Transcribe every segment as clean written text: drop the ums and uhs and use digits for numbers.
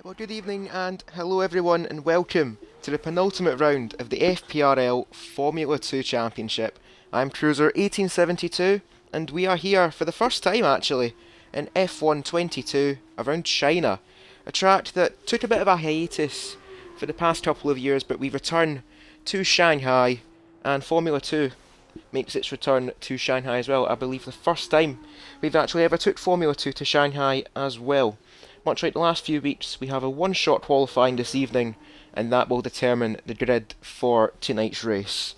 Well, good evening and hello everyone, and welcome to the penultimate round of the FPRL Formula 2 Championship. I'm Cruiser 1872, and we are here for the first time actually in F1 22 around China, a track that took a bit of a hiatus for the past couple of years, but we return to Shanghai, and Formula 2 makes its return to Shanghai as well. I believe the first time we've actually ever took Formula 2 to Shanghai as well. Much like the last few weeks, we have a one-shot qualifying this evening, and that will determine the grid for tonight's race.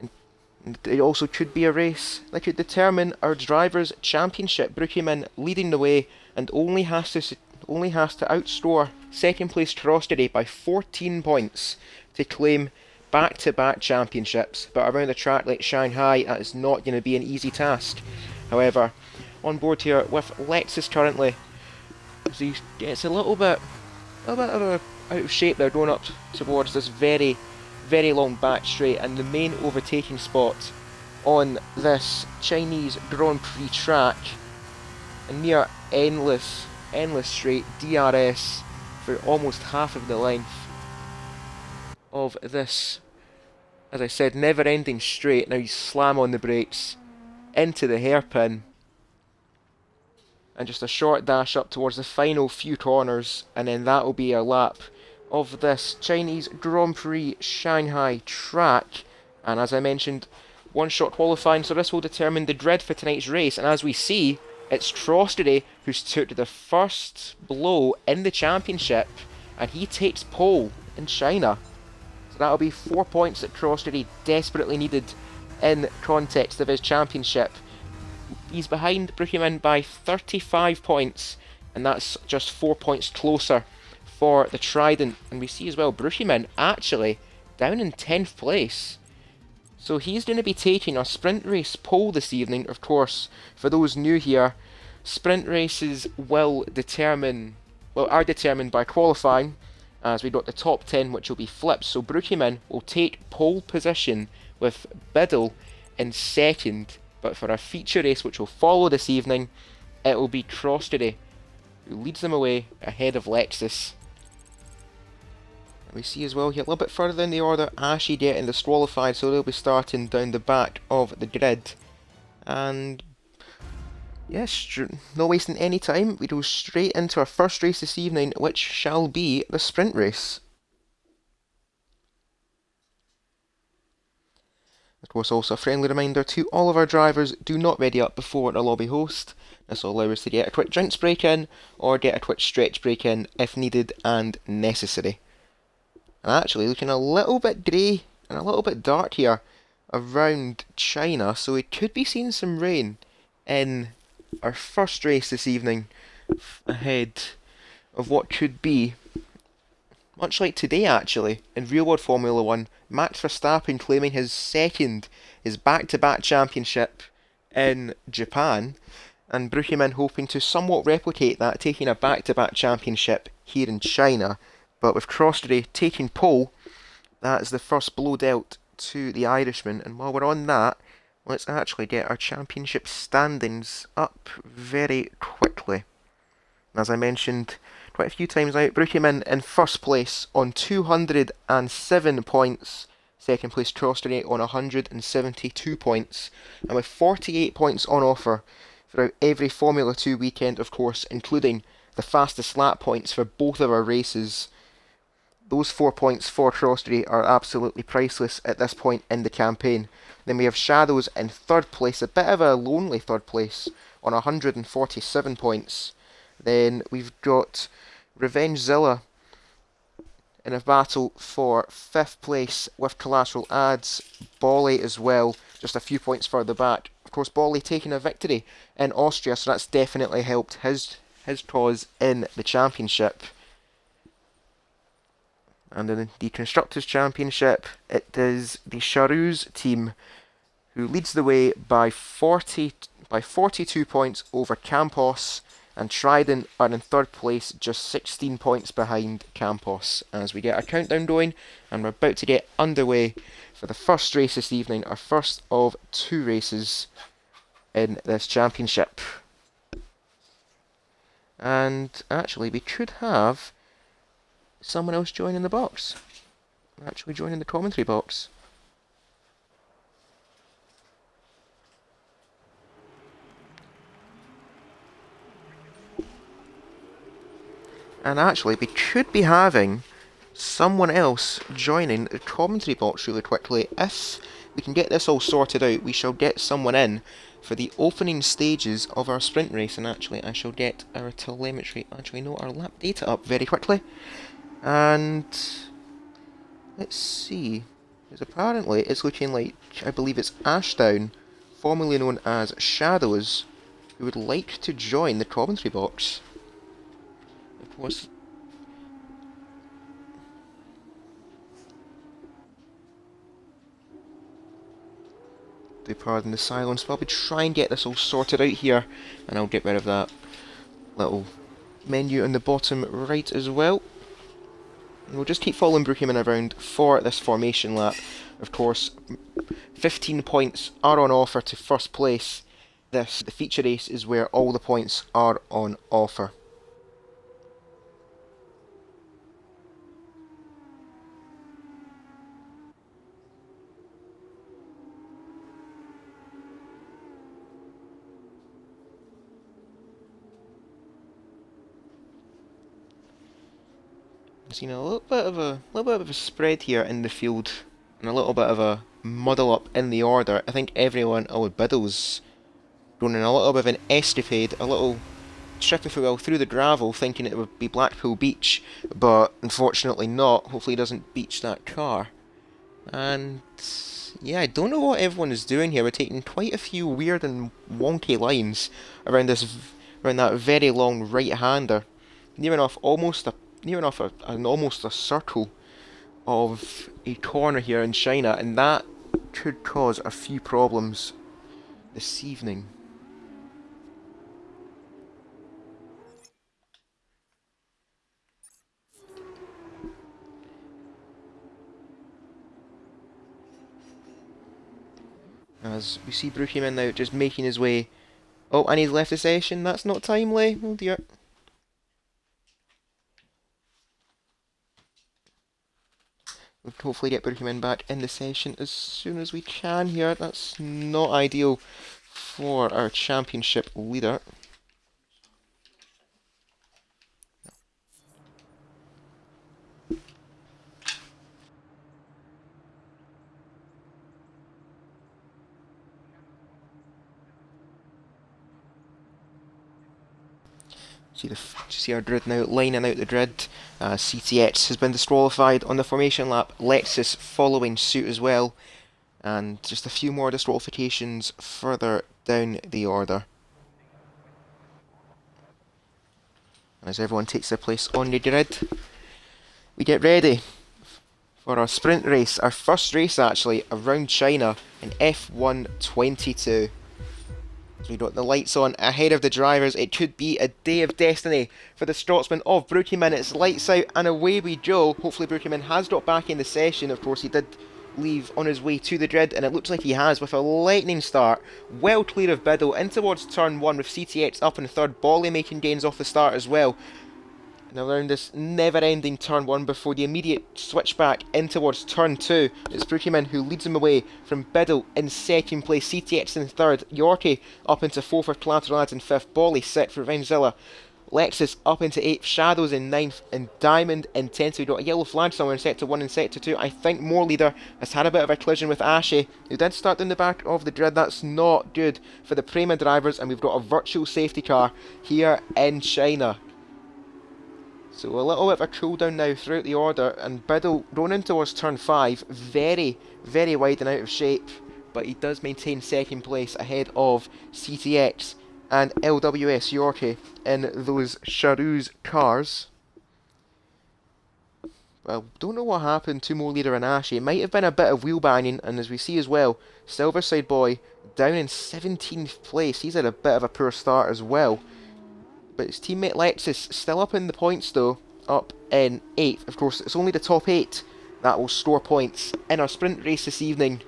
And it also could be a race that could determine our drivers' championship. Brookieman leading the way and only has to outscore second place Crostedy by 14 points to claim back-to-back championships. But around a track like Shanghai, that is not going to be an easy task. However, on board here with Lexus currently, as he gets a little bit of a out of shape there, going up towards this very, very long back straight, and the main overtaking spot on this Chinese Grand Prix track, a near endless straight DRS for almost half of the length of this, as I said, never-ending straight. Now you slam on the brakes into the hairpin, and just a short dash up towards the final few corners, and then that will be a lap of this Chinese Grand Prix Shanghai track. And as I mentioned, one-shot qualifying, so this will determine the grid for tonight's race. And as we see, it's Crostedy who's took the first blow in the championship, and he takes pole in China. So that'll be 4 points that Crostedy desperately needed in context of his championship. He's behind Brookieman by 35 points, and that's just 4 points closer for the Trident. And we see as well Brookieman actually down in 10th place. So he's going to be taking a sprint race pole this evening. Of course, for those new here, sprint races are determined by qualifying, as we got the top 10 which will be flipped. So Brookieman will take pole position with Biddle in second. But for a feature race which will follow this evening, it will be Crostedy who leads them away ahead of Lexus. And we see as well here a little bit further in the order, Ashy getting disqualified, so they'll be starting down the back of the grid. And yes, not wasting any time, we go straight into our first race this evening, which shall be the sprint race. Of course, also a friendly reminder to all of our drivers, do not ready up before the lobby host. This will allow us to get a quick drinks break in, or get a quick stretch break in if needed and necessary. And actually looking a little bit grey and a little bit dark here around China, so we could be seeing some rain in our first race this evening, ahead of what could be, much like today actually, in real world Formula 1, Max Verstappen claiming his back-to-back championship in Japan, and Brookieman hoping to somewhat replicate that, taking a back-to-back championship here in China. But with Crostedy taking pole, that is the first blow dealt to the Irishman. And while we're on that, let's actually get our championship standings up very quickly. As I mentioned quite a few times now, Brookieman in first place on 207 points. Second place Crostedy on 172 points. And with 48 points on offer throughout every Formula 2 weekend, of course, including the fastest lap points for both of our races. Those 4 points for Crostedy are absolutely priceless at this point in the campaign. Then we have Shadows in third place, a bit of a lonely third place, on 147 points. Then we've got Revengezilla in a battle for 5th place with collateral ads. Bolly as well, just a few points further back. Of course, Bolly taking a victory in Austria, so that's definitely helped his cause in the championship. And in the Constructors' Championship, it is the Charouz team who leads the way by 42 points over Campos, and Trident are in third place, just 16 points behind Campos, as we get our countdown going, and we're about to get underway for the first race this evening, our first of 2 races in this championship. And actually, we should have someone else joining the box. Actually joining the commentary box. And actually, we should be having someone else joining the commentary box really quickly. If we can get this all sorted out, we shall get someone in for the opening stages of our sprint race. And actually, I shall get our telemetry, our lap data up very quickly. And let's see. Because apparently it's looking like, I believe it's Ashdown, formerly known as Shadows, who would like to join the commentary box. Of course. Do pardon the silence, but I'll be trying to get this all sorted out here, and I'll get rid of that little menu on the bottom right as well. And we'll just keep following Brookhaven around for this formation lap. Of course, 15 points are on offer to first place. The feature race is where all the points are on offer. Seen a little bit of a spread here in the field, and a little bit of a muddle up in the order. I think everyone, Biddle's going on a little bit of an escapade, a little trip, if you will, through the gravel, thinking it would be Blackpool Beach, but unfortunately not. Hopefully he doesn't beach that car. And yeah, I don't know what everyone is doing here. We're taking quite a few weird and wonky lines around that very long right-hander, nearing off almost a circle of a corner here in China, and that could cause a few problems this evening. As we see Brookhaven now just making his way. Oh, and he's left the session. That's not timely. Oh dear. We'll hopefully get Brookhaven back in the session as soon as we can here. That's not ideal for our championship leader. See our grid now lining out the grid. CTX has been disqualified on the formation lap. Lexus following suit as well, and just a few more disqualifications further down the order. And as everyone takes their place on the grid, we get ready for our sprint race, our first race actually around China in F1 22. We got the lights on ahead of the drivers. It could be a day of destiny for the Scotsman of Brookhaven. It's lights out and away we go. Hopefully Brookhaven has got back in the session. Of course he did leave on his way to the grid, and it looks like he has with a lightning start. Well clear of Biddle in towards turn 1 with CTX up in third. Bolly making gains off the start as well. And around this never-ending turn 1 before the immediate switch back in towards turn 2. It's Brookhaven who leads him away from Biddle in second place, CTX in third, Yorkie up into fourth for Collateral Lads in fifth, Bolly sixth for Rhymezilla, Lexus up into 8th, Shadows in 9th, and Diamond in 10th. We got a yellow flag somewhere in sector 1 and sector 2. I think More Leader has had a bit of a collision with Ashy, who did start in the back of the grid. That's not good for the Prema drivers, and we've got a virtual safety car here in China. So a little bit of a cool down now throughout the order, and Biddle going in towards turn 5, very, very wide and out of shape, but he does maintain second place ahead of CTX and LWS Yorkie in those Charouz cars. Well, don't know what happened to More Leader and Ashy. It might have been a bit of wheel banging, and as we see as well, Silverside Boy down in 17th place. He's had a bit of a poor start as well. But his teammate Lexus still up in the points though, up in 8th. Of course, it's only the top 8 that will score points in our sprint race this evening,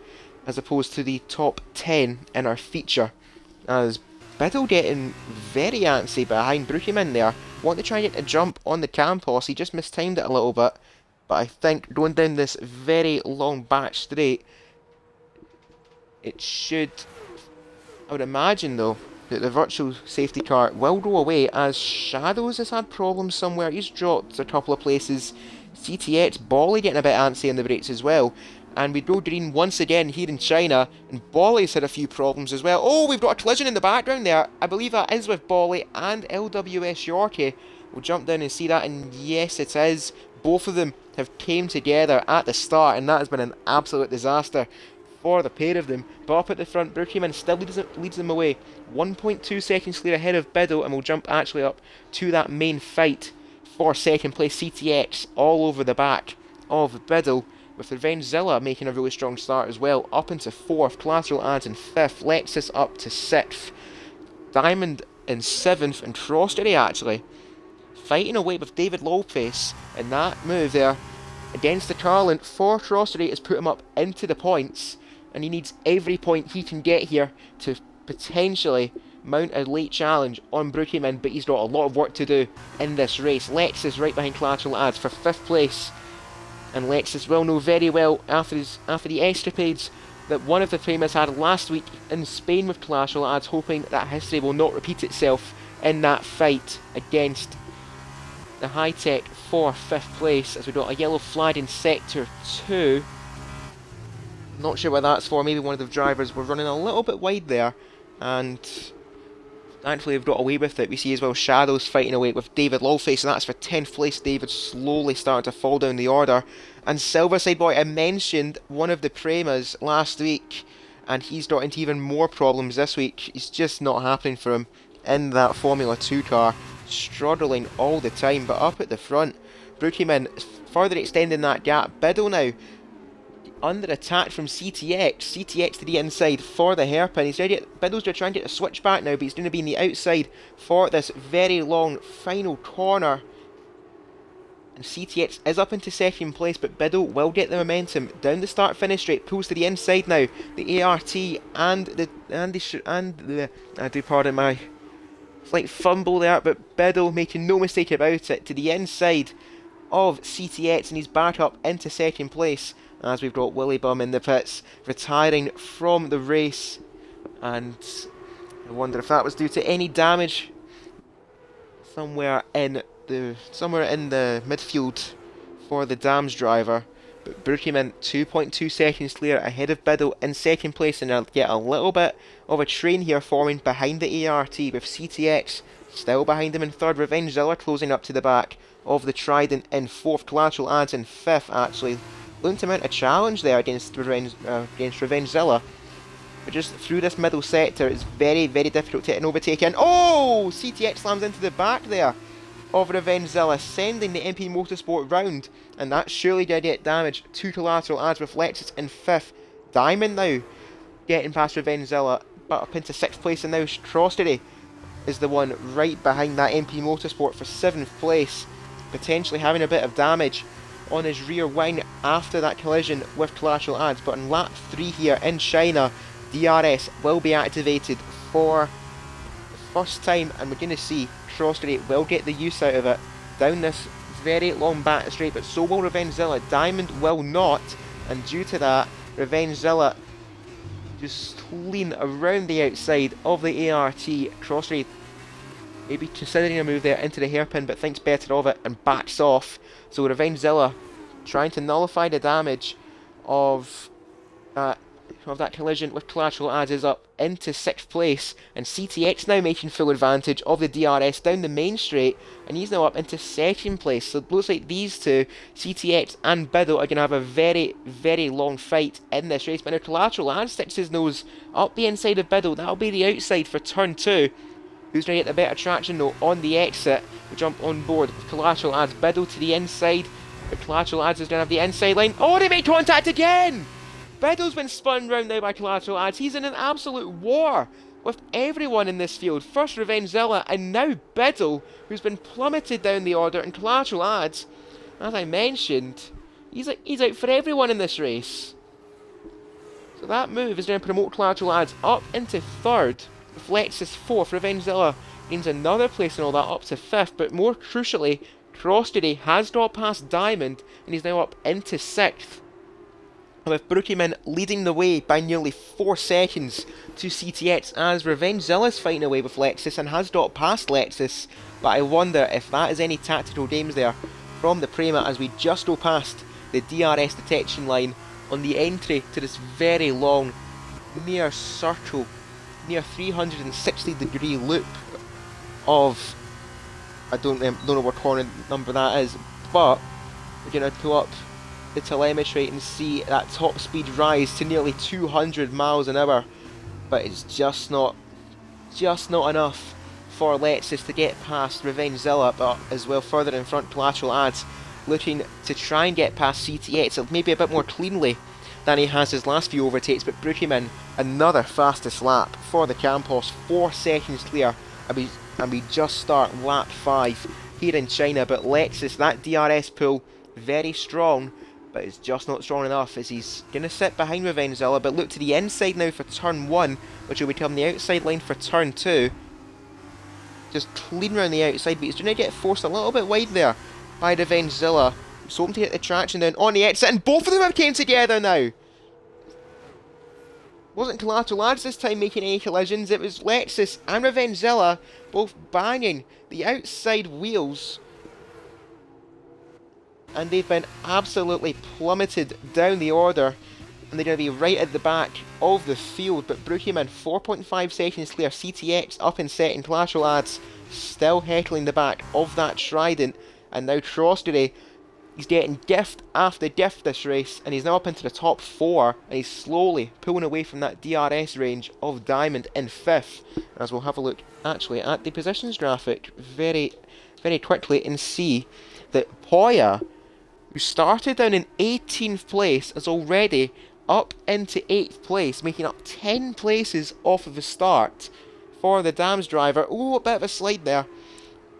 as opposed to the top 10 in our feature. As Biddle getting very antsy behind Brookhaven there, Want to try and get a jump on the Campos. He just mistimed it a little bit. But I think going down this very long back straight, it should... I would imagine, though, that the virtual safety car will go away, as Shadows has had problems somewhere. He's dropped a couple of places. CTX, Bolly getting a bit antsy on the brakes as well. And we go green once again here in China, and Bolly's had a few problems as well. Oh, we've got a collision in the background there. I believe that is with Bolly and LWS Yorkie. We'll jump down and see that, and yes, it is. Both of them have came together at the start, and that has been an absolute disaster for the pair of them. But up at the front, Brookieman still leads them away. 1.2 seconds clear ahead of Biddle, and we'll jump actually up to that main fight for second place. CTX all over the back of Biddle, with Revengezilla making a really strong start as well, up into 4th, Collateral Ads in 5th, Lexus up to 6th, Diamond in 7th, and Crostery actually fighting away with David Lopez, and that move there against the Carlin for Crostery has put him up into the points, and he needs every point he can get here to potentially mount a late challenge on Brookieman, but he's got a lot of work to do in this race. Lexus right behind Collateral Ads for 5th place, and Lexus will know very well after the escapades that one of the famous had last week in Spain with Collateral Ads, hoping that history will not repeat itself in that fight against the Hi-Tech for 5th place, as we got a yellow flag in Sector 2. Not sure what that's for. Maybe one of the drivers were running a little bit wide there, and thankfully they've got away with it. We see as well Shadows fighting away with David Lawface, and that's for 10th place. David slowly starting to fall down the order. And Silverside Boy, I mentioned one of the Premas last week, and he's got into even more problems this week. It's just not happening for him in that Formula 2 car. Struggling all the time, but up at the front, Brookieman further extending that gap. Biddle now under attack from CTX. CTX to the inside for the hairpin. Biddle's going to try and get a switch back now, but he's going to be on the outside for this very long final corner. And CTX is up into 2nd place, but Biddle will get the momentum down the start-finish straight. Pulls to the inside now. The ART and I do pardon my slight fumble there, but Biddle making no mistake about it, to the inside of CTX, and he's back up into 2nd place, as we've got Willy Bum in the pits retiring from the race. And I wonder if that was due to any damage somewhere in the midfield for the Dams driver. But Brookieman 2.2 seconds clear ahead of Biddle in 2nd place, and I'll get a little bit of a train here forming behind the ART, with CTX still behind him in 3rd, Revengezilla closing up to the back of the Trident in 4th, Collateral Ads in 5th actually. Looking to mount a challenge there against Revengezilla, but just through this middle sector it's very, very difficult to hit an overtake in. Oh! CTX slams into the back there of Revengezilla, sending the MP Motorsport round, and that surely did get damage to Collateral Ads, with Lexus in 5th. Diamond now getting past Revengezilla, but up into 6th place, and now Crostery is the one right behind that MP Motorsport for 7th place, potentially having a bit of damage on his rear wing after that collision with Collateral Ads. But in lap 3 here in China, DRS will be activated for the first time, and we're going to see Crostery will get the use out of it down this very long back straight, but so will Revengezilla. Diamond will not, and due to that, Revengezilla just clean around the outside of the ART. Crostery maybe considering a move there into the hairpin, but thinks better of it and backs off. So Revengezilla trying to nullify the damage of that collision with Collateral Ads is up into 6th place, and CTX now making full advantage of the DRS down the main straight, and he's now up into 2nd place. So it looks like these two, CTX and Biddle, are going to have a very, very long fight in this race. But now Collateral Ads sticks his nose up the inside of Biddle. That'll be the outside for turn 2. Who's going to get the better traction though on the exit? We jump on board with Collateral Ads. Biddle to the inside, but Collateral Ads is going to have the inside line. Oh, they made contact again! Biddle's been spun round now by Collateral Ads. He's in an absolute war with everyone in this field. First Revengezilla, and now Biddle, who's been plummeted down the order. And Collateral Ads, as I mentioned, he's out for everyone in this race. So that move is going to promote Collateral Ads up into 3rd, with Lexus 4th, Revengezilla means another place and all that up to 5th, but more crucially, Crossjody has got past Diamond and he's now up into 6th. With Brookieman leading the way by nearly 4 seconds to CTX as Revengezilla's fighting away with Lexus and has got past Lexus, but I wonder if that is any tactical games there from the Prema as we just go past the DRS detection line on the entry to this very long near circle, near 360 degree loop of, I don't know what corner number that is, but we're going to pull up the telemetry and see that top speed rise to nearly 200 miles an hour, but it's just not enough for Lexus to get past Revengezilla, but as well further in front Collateral Ads looking to try and get past CTX maybe a bit more cleanly than he has his last few overtakes, but Brookieman another fastest lap for the Campos, 4 seconds clear, and we just start lap 5 here in China, but Lexus, that DRS pull, very strong, but it's just not strong enough as he's going to sit behind Revengezilla, but look to the inside now for turn 1, which will become the outside line for turn 2. Just clean around the outside, but he's going to get forced a little bit wide there by Revengezilla. He's hoping to get the traction down on the exit, and both of them have came together now! Wasn't Collateral Ads this time making any collisions, it was Lexus and Revengezilla both banging the outside wheels, and they've been absolutely plummeted down the order, and they're going to be right at the back of the field. But Brookieman 4.5 seconds clear, CTX up in second, Collateral Ads still heckling the back of that Trident, and now Crossjody, he's getting gift after gift this race, and he's now up into the top 4, and he's slowly pulling away from that DRS range of Diamond in 5th. As we'll have a look actually at the positions graphic very, very quickly and see that Poya, who started down in 18th place, is already up into 8th place, making up 10 places off of the start for the Dams driver. Oh, a bit of a slide there,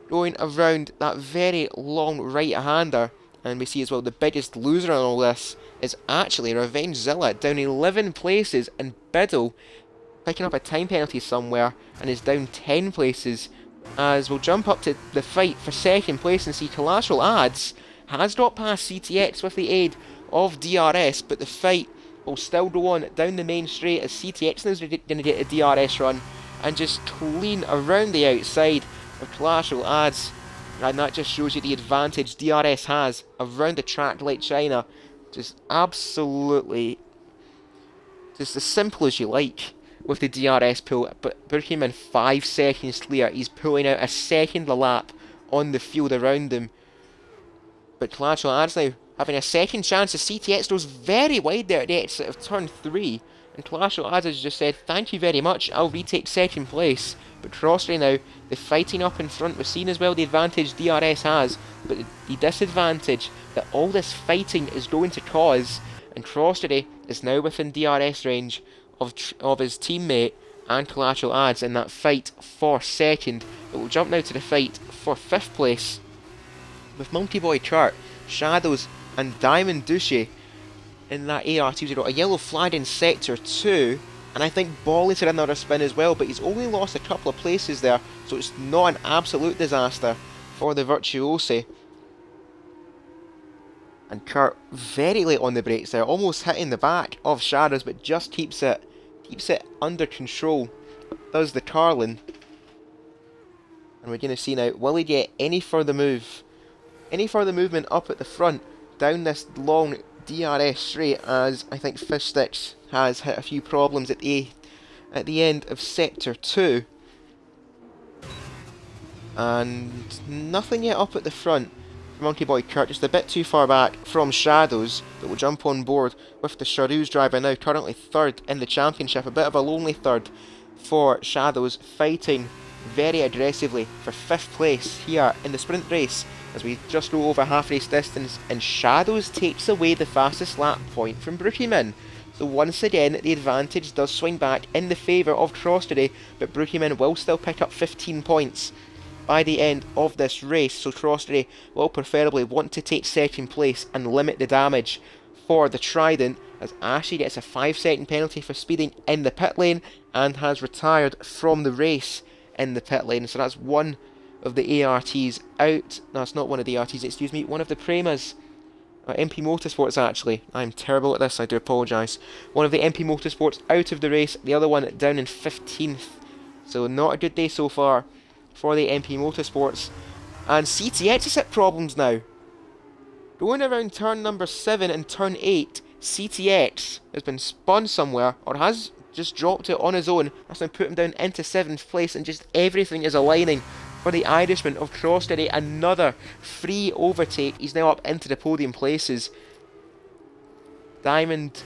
going around that very long right-hander. And we see as well the biggest loser in all this is actually Revengezilla, down 11 places, and Biddle picking up a time penalty somewhere and is down 10 places, as we'll jump up to the fight for second place and see Collateral Ads has got past CTX with the aid of DRS, but the fight will still go on down the main straight as CTX is going to get a DRS run and just clean around the outside of Collateral Ads. And that just shows you the advantage DRS has around a track like China. Just absolutely, just as simple as you like with the DRS pull. But Brookieman 5 seconds clear. He's pulling out a second a lap on the field around him. But Collateral Ads now having a second chance as CTX goes very wide there at the exit of turn 3. And Collateral Ads has just said, thank you very much, I'll retake second place. But Crossjody now, the fighting up in front, we've seen as well the advantage DRS has, but the disadvantage that all this fighting is going to cause, and Crossjody is now within DRS range of his teammate and Collateral Ads in that fight for second. But we'll jump now to the fight for 5th place, with Monkey Boy Kurt, Shadows and Diamond Douche in that AR20, a yellow flag in Sector 2, and I think Bolly's had another spin as well, but he's only lost a couple of places there, so it's not an absolute disaster for the Virtuosi. And Kurt very late on the brakes there, almost hitting the back of Shadows, but just keeps it under control, does the Carlin. And we're going to see now, will he get any further movement up at the front, down this long DRS straight, as I think Fishsticks has hit a few problems at the end of Sector 2. And nothing yet up at the front for Monkey Boy Kurt, just a bit too far back from Shadows, but we'll jump on board with the Charouz driver now, currently 3rd in the championship, a bit of a lonely 3rd for Shadows, fighting very aggressively for 5th place here in the sprint race as we just go over half race distance, and Shadows takes away the fastest lap point from Brookieman. So once again the advantage does swing back in the favour of Crossjody, but Brookieman will still pick up 15 points by the end of this race, so Crossjody will preferably want to take second place and limit the damage for the Trident, as Ashley gets a 5-second penalty for speeding in the pit lane and has retired from the race in the pit lane. So that's one of the ARTs out. No, it's not one of the ARTs, excuse me, one of the Premas. MP Motorsports, actually. I'm terrible at this, I do apologise. One of the MP Motorsports out of the race, the other one down in 15th. So not a good day so far for the MP Motorsports. And CTX has hit problems now. Going around turn number 7 and turn 8, CTX has been spun somewhere, or has just dropped it on his own. That's now put him down into 7th place, and just everything is aligning for the Irishman of Crosssteady. Another free overtake. He's now up into the podium places. Diamond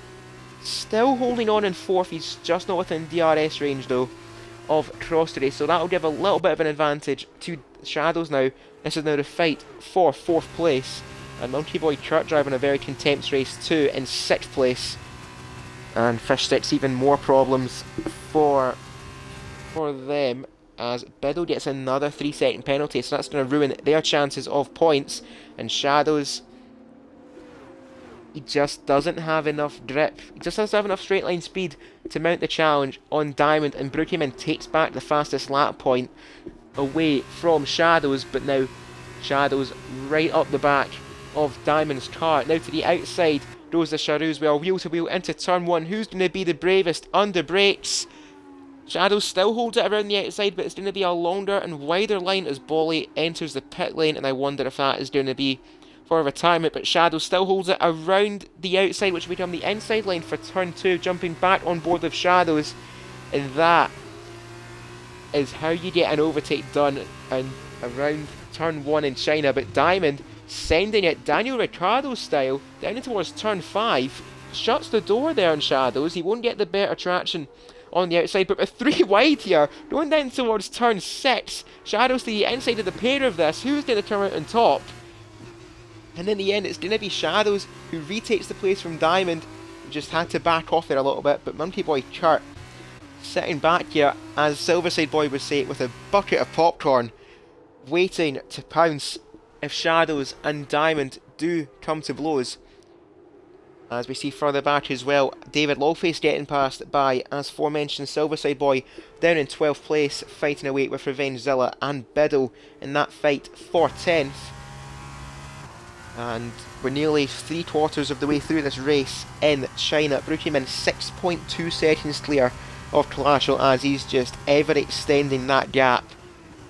still holding on in 4th. He's just not within DRS range though of Crosssteady, so that'll give a little bit of an advantage to Shadows now. This is now the fight for 4th place. And Monkey Boy Kurt driving a very contempt race too in 6th place. And Fish Sticks even more problems for them, as Biddle gets another 3-second penalty, so that's going to ruin their chances of points. And Shadows, he just doesn't have enough grip. He just doesn't have enough straight line speed to mount the challenge on Diamond, and Brookhaven takes back the fastest lap point away from Shadows, but now Shadows right up the back of Diamond's car. Now to the outside goes the Charouz. We are wheel to wheel into turn 1. Who's going to be the bravest under brakes? Shadows still holds it around the outside, but it's going to be a longer and wider line as Bolly enters the pit lane, and I wonder if that is going to be for a retirement. But Shadows still holds it around the outside, which will become the inside line for turn 2, jumping back on board with Shadows, and that is how you get an overtake done and around turn 1 in China. But Diamond sending it Daniel Ricciardo style down in towards turn 5, shuts the door there on Shadows. He won't get the better traction on the outside, but with 3 wide here, going down towards turn 6, Shadows to the inside of the pair of this. Who's going to come out on top? And in the end, it's going to be Shadows who retakes the place from Diamond. Just had to back off there a little bit, but Monkey Boy Kurt sitting back here, as Silverside Boy would say, with a bucket of popcorn, waiting to pounce if Shadows and Diamond do come to blows. As we see further back as well, David Lawface getting passed by, as aforementioned, Silverside Boy down in 12th place, fighting away with Revengezilla and Biddle in that fight for 10th. And we're nearly 3/4 of the way through this race in China. Brookhaven 6.2 seconds clear of Clashel, as he's just ever extending that gap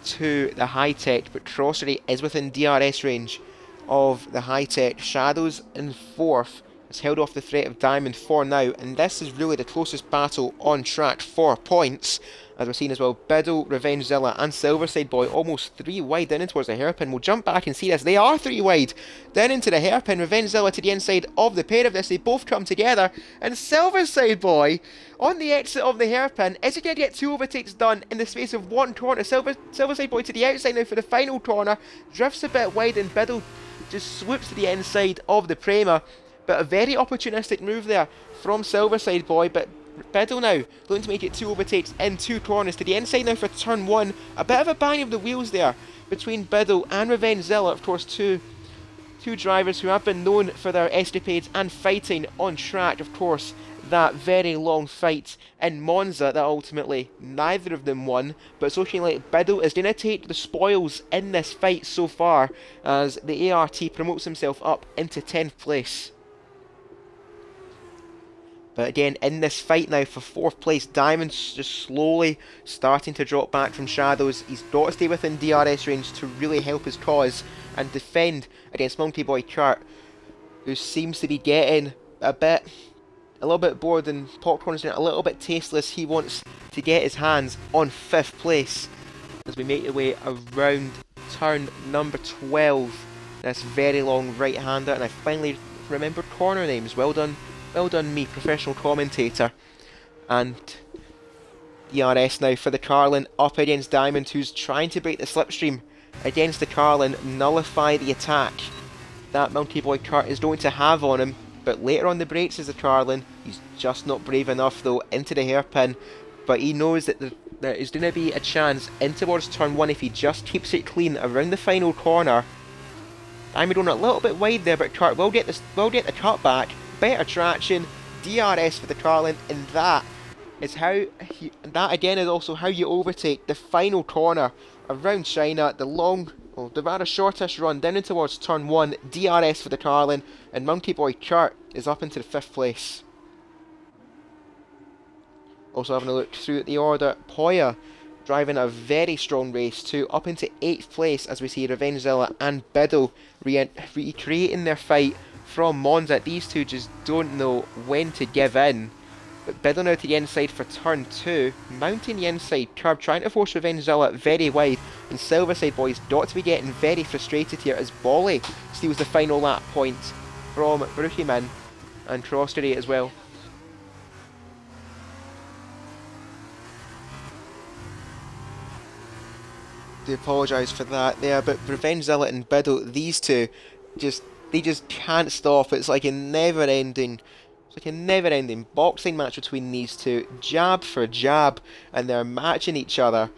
to the Hi-Tech, but Crosssteady is within DRS range of the Hi-Tech. Shadows in 4th has held off the threat of Diamond for now, and this is really the closest battle on track for points, as we're seeing as well. Biddle, Revengezilla and Silverside Boy almost 3 wide down in towards the hairpin. We'll jump back and see this. They are 3 wide down into the hairpin. Revengezilla to the inside of the pair of this. They both come together, and Silverside Boy on the exit of the hairpin. Is he going to get 2 overtakes done in the space of 1 corner? Silverside Boy to the outside now for the final corner. Drifts a bit wide, and Biddle just swoops to the inside of the Prema. But a very opportunistic move there from Silverside Boy. But Biddle now looking to make it 2 overtakes in 2 corners. To the inside now for turn 1. A bit of a bang of the wheels there between Biddle and Revengezilla. Of course, two drivers who have been known for their escapades and fighting on track. Of course, that very long fight in Monza that ultimately neither of them won, but it's looking like Biddle is going to take the spoils in this fight so far, as the ART promotes himself up into 10th place. But again, in this fight now for 4th place, Diamond's just slowly starting to drop back from Shadows. He's got to stay within DRS range to really help his cause and defend against Monkey Boy Kurt, who seems to be getting a little bit bored, and popcorn's getting a little bit tasteless. He wants to get his hands on 5th place as we make our way around turn number 12. This very long right-hander, and I finally remembered corner names. Well done me, professional commentator. And DRS now for the Carlin up against Diamond, who's trying to break the slipstream against the Carlin, nullify the attack that Monkey Boy Kurt is going to have on him. But later on the brakes is the Carlin. He's just not brave enough though into the hairpin. But he knows that there is going to be a chance in towards turn 1 if he just keeps it clean around the final corner. Diamond on a little bit wide there, but Kurt will get the cut back. Better traction, DRS for the Carlin, and that is how that again is also how you overtake the final corner around China, the long, well, the rather shortish run down in towards turn 1, DRS for the Carlin, and Monkey Boy Kurt is up into the 5th place. Also having a look through at the order, Poya driving a very strong race too, up into 8th place as we see Revengezilla and Biddle recreating their fight from Monza. These two just don't know when to give in. But Biddle now to the inside for turn 2, mounting the inside curb, trying to force Revengezilla very wide, and Silverside Boys got to be getting very frustrated here as Bolly steals the final lap point from Brookieman and Crostery as well. Do apologise for that there, but Revengezilla and Biddle, these two, they just can't stop. It's like a never-ending boxing match between these two, jab for jab, and they're matching each other,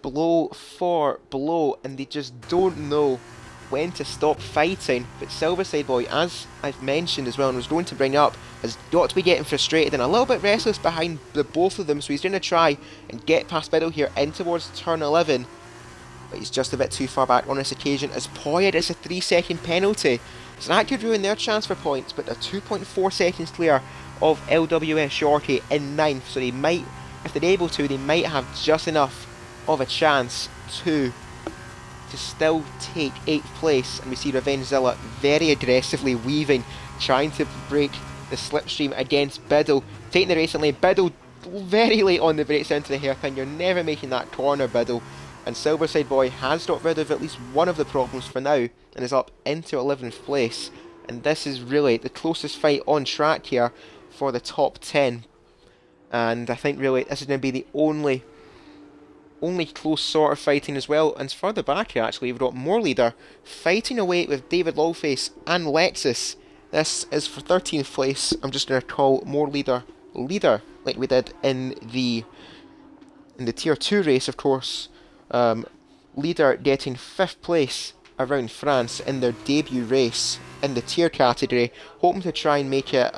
blow for blow, and they just don't know when to stop fighting. But Silverside Boy, as I've mentioned as well and was going to bring up, has got to be getting frustrated and a little bit restless behind the both of them, so he's going to try and get past Biddle here in towards turn 11. But he's just a bit too far back on this occasion as Poya gets a 3-second penalty. So that could ruin their chance for points, but they're 2.4 seconds clear of LWS Shorty in 9th, so they might, if they're able to, they might have just enough of a chance to still take 8th place. And we see Revengezilla very aggressively weaving, trying to break the slipstream against Biddle, taking the race in lane. Biddle very late on the brakes into the hairpin. You're never making that corner, Biddle. And Silverside Boy has got rid of at least one of the problems for now and is up into 11th place. And this is really the closest fight on track here for the top 10. And I think really this is going to be the only close sort of fighting as well. And further back here actually we've got More Leader fighting away with David Lawface and Lexus. This is for 13th place. I'm just going to call More Leader like we did in the tier 2 race, of course. Leader getting 5th place around France in their debut race in the tier category, hoping to try and make it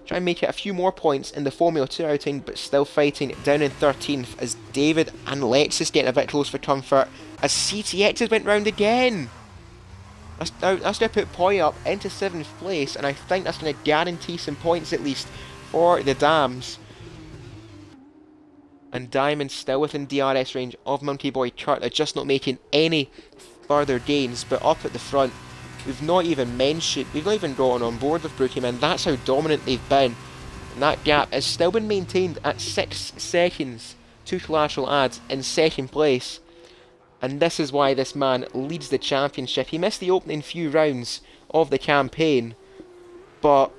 a few more points in the Formula 2 outing, but still fighting down in 13th as David and Lexus getting a bit close for comfort as CTXs went round again. That's going to put Poya up into 7th place, and I think that's going to guarantee some points at least for the Dams. And Diamond still within DRS range of Monkey Boy Kurt. They're just not making any further gains. But up at the front, we've not even gotten on board with Brookieman. That's how dominant they've been. And that gap has still been maintained at 6 seconds to Collateral Ads in 2nd place. And this is why this man leads the championship. He missed the opening few rounds of the campaign, but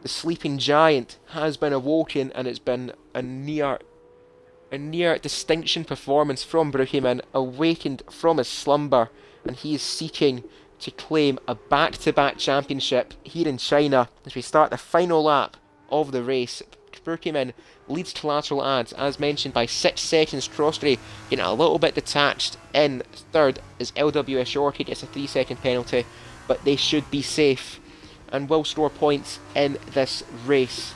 the sleeping giant has been awoken, and it's been a near distinction performance from Brookieman, awakened from his slumber, and he is seeking to claim a back-to-back championship here in China as we start the final lap of the race. Brookieman leads Collateral Ads, as mentioned, by 6 seconds. Crostery getting a little bit detached in 3rd as LWS Shorty gets a 3-second penalty, but they should be safe and will score points in this race.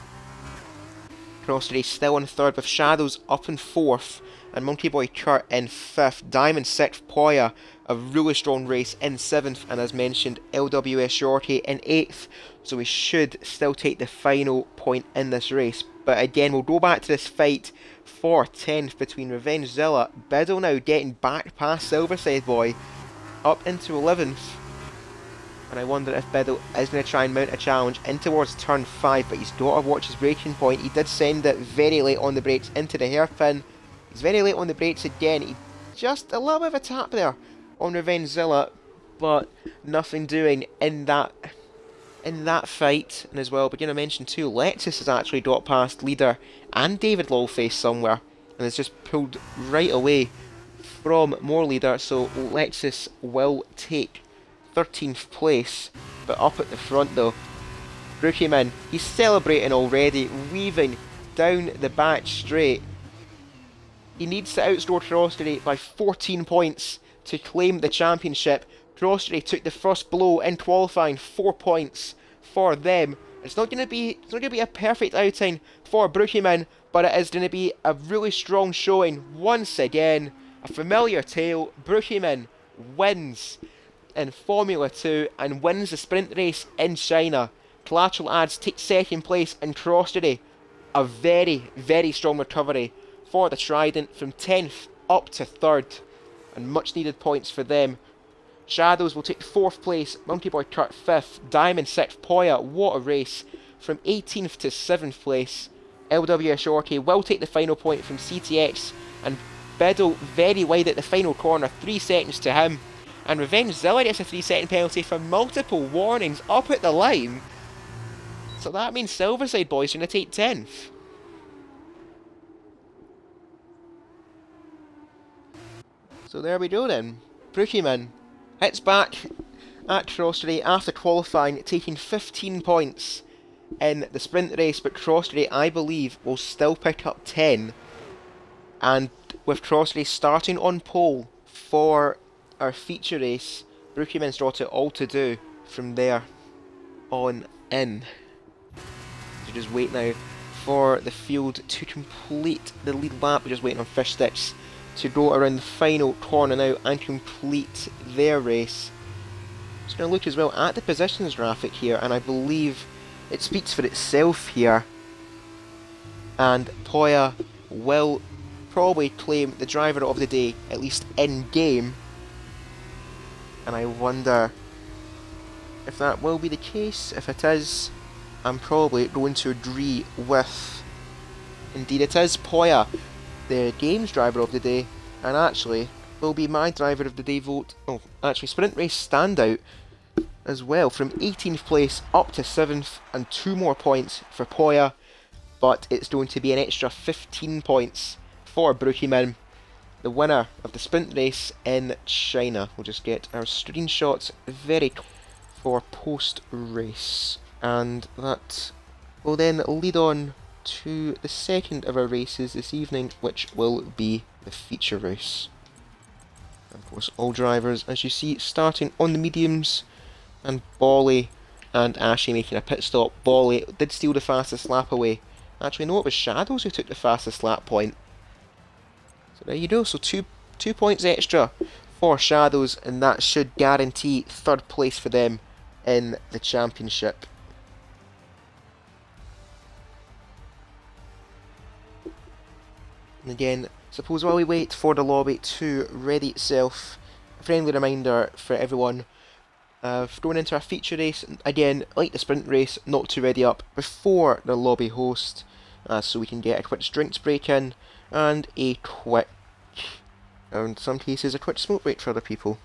Crostery still in 3rd with Shadows up in 4th and Monkey Boy Kurt in 5th. Diamond 6th, Poya a really strong race in 7th, and as mentioned LWS Shorty in 8th, so we should still take the final point in this race. But again, we'll go back to this fight for 10th between Revengezilla. Biddle now getting back past Silverside Boy up into 11th. And I wonder if Biddle is going to try and mount a challenge in towards turn 5, but he's got to watch his braking point. He did send it very late on the brakes into the hairpin. He's very late on the brakes again. He just a little bit of a tap there on Revengezilla, but nothing doing in that fight. And as well, but I mentioned too, Lexus has actually got past Leader and David Lawface somewhere, and has just pulled right away from More Leader, so Lexus will take 13th place. But up at the front though, Brookieman, he's celebrating already, weaving down the back straight. He needs to outscore Crostery by 14 points to claim the championship. Crostery took the first blow in qualifying, 4 points for them. It's not gonna be a perfect outing for Brookieman, but it is gonna be a really strong showing once again. A familiar tale. Brookieman wins in Formula 2 and wins the sprint race in China. Collateral Ads takes second place in Crossity. A very, very strong recovery for the Trident from 10th up to 3rd, and much needed points for them. Shadows will take 4th place, Monkey Boy Kurt 5th, Diamond 6th, Poya, what a race, from 18th to 7th place. LWS Orky will take the final point from CTX, and Biddle very wide at the final corner, 3 seconds to him. And Revenge Zilla gets a 3-second penalty for multiple warnings up at the line. So that means Silverside Boys are going to take 10th. So there we go then. Brookieman hits back at Crossity after qualifying, taking 15 points in the sprint race, but Crossity, I believe, will still pick up 10. And with Crossity starting on pole for our feature race, Brookieman's got it all to do from there on in. So just wait now for the field to complete the lead lap. We're just waiting on Fish Sticks to go around the final corner now and complete their race. Just going to look as well at the positions graphic here, and I believe it speaks for itself here. And Poya will probably claim the driver of the day, at least in game. And I wonder if that will be the case. If it is, I'm probably going to agree with... Indeed it is Poya, the game's driver of the day, and actually will be my driver of the day vote. Oh, actually sprint race standout as well, from 18th place up to 7th, and 2 more points for Poya, but it's going to be an extra 15 points for Brookieman, the winner of the sprint race in China. We'll just get our screenshots very for post-race, and that will then lead on to the second of our races this evening, which will be the feature race. And of course, all drivers, as you see, starting on the mediums, and Bolly and Ashy making a pit stop. Bolly did steal the fastest lap away. Actually, no, it was Shadows who took the fastest lap point. So there you go, so two points extra for Shadows, and that should guarantee 3rd place for them in the championship. And again, suppose while we wait for the lobby to ready itself, a friendly reminder for everyone, going into our feature race, again, like the sprint race, not to ready up before the lobby host, so we can get a quick drinks break in, and a quick, or in some cases, a quick smoke break for other people.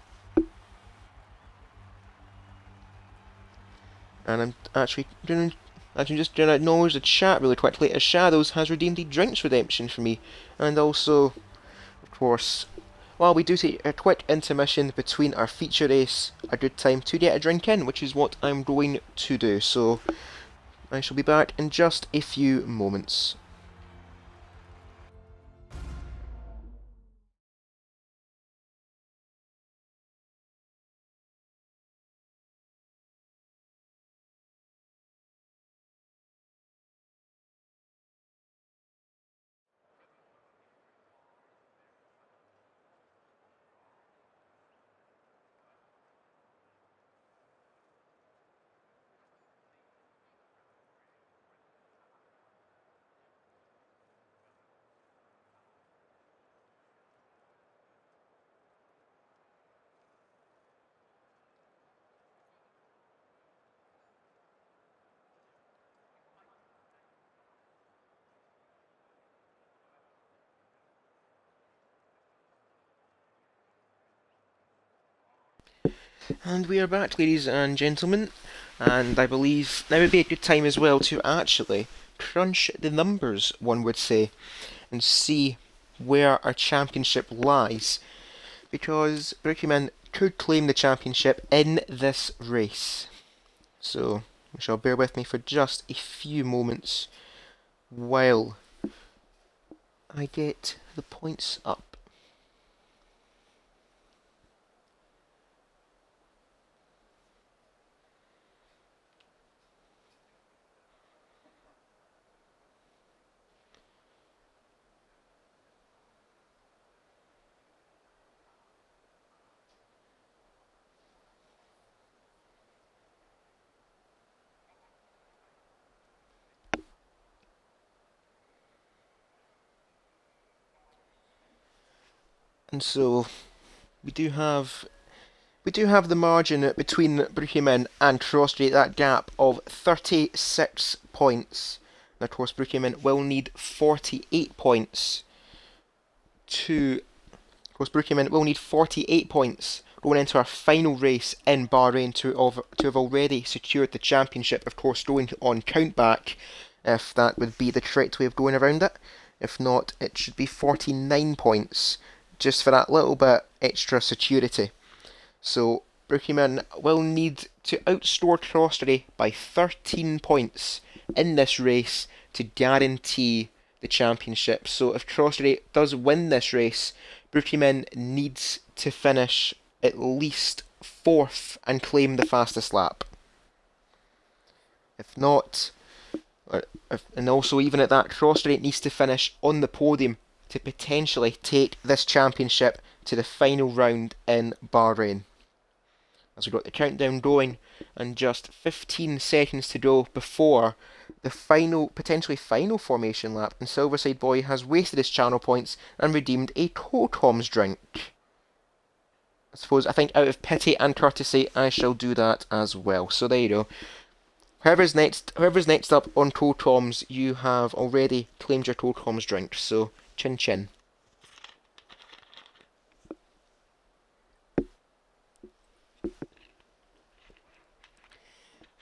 And I'm actually just going to acknowledge the chat really quickly, as Shadows has redeemed the drinks redemption for me. And also, of course, while we do take a quick intermission between our feature race, a good time to get a drink in, which is what I'm going to do. So, I shall be back in just a few moments. And we are back, ladies and gentlemen, and I believe now would be a good time as well to actually crunch the numbers, one would say, and see where our championship lies, because Brookieman could claim the championship in this race. So, you shall bear with me for just a few moments while I get the points up. And so we do have the margin between Bruggemann and Trostri, that gap of 36 points. And of course, Bruggemann will need 48 points to. Of course, Bruggemann will need 48 points going into our final race in Bahrain to have already secured the championship. Of course, going on countback, if that would be the correct way of going around it. If not, it should be 49 points, just for that little bit extra security. So Bruggemann will need to outscore Trostri by 13 points in this race to guarantee the championship. So if Trostri does win this race, Bruggemann needs to finish at least 4th and claim the fastest lap. If not, and also even at that, Trostri needs to finish on the podium to potentially take this championship to the final round in Bahrain. As we've got the countdown going, and just 15 seconds to go before the potentially final formation lap, and Silverside Boy has wasted his channel points and redeemed a Totom's drink. I think out of pity and courtesy, I shall do that as well. So there you go. Whoever's next up on Totom's, you have already claimed your Totom's drink. So chin chin.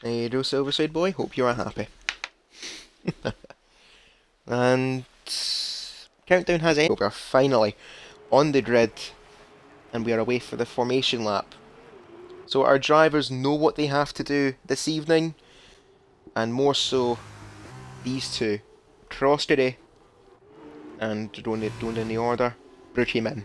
There you go, Silverside Boy. Hope you are happy. And countdown has ended. We are finally on the grid, and we are away for the formation lap. So our drivers know what they have to do this evening, and more so these two, Trostri and going in the order, Bruggemann.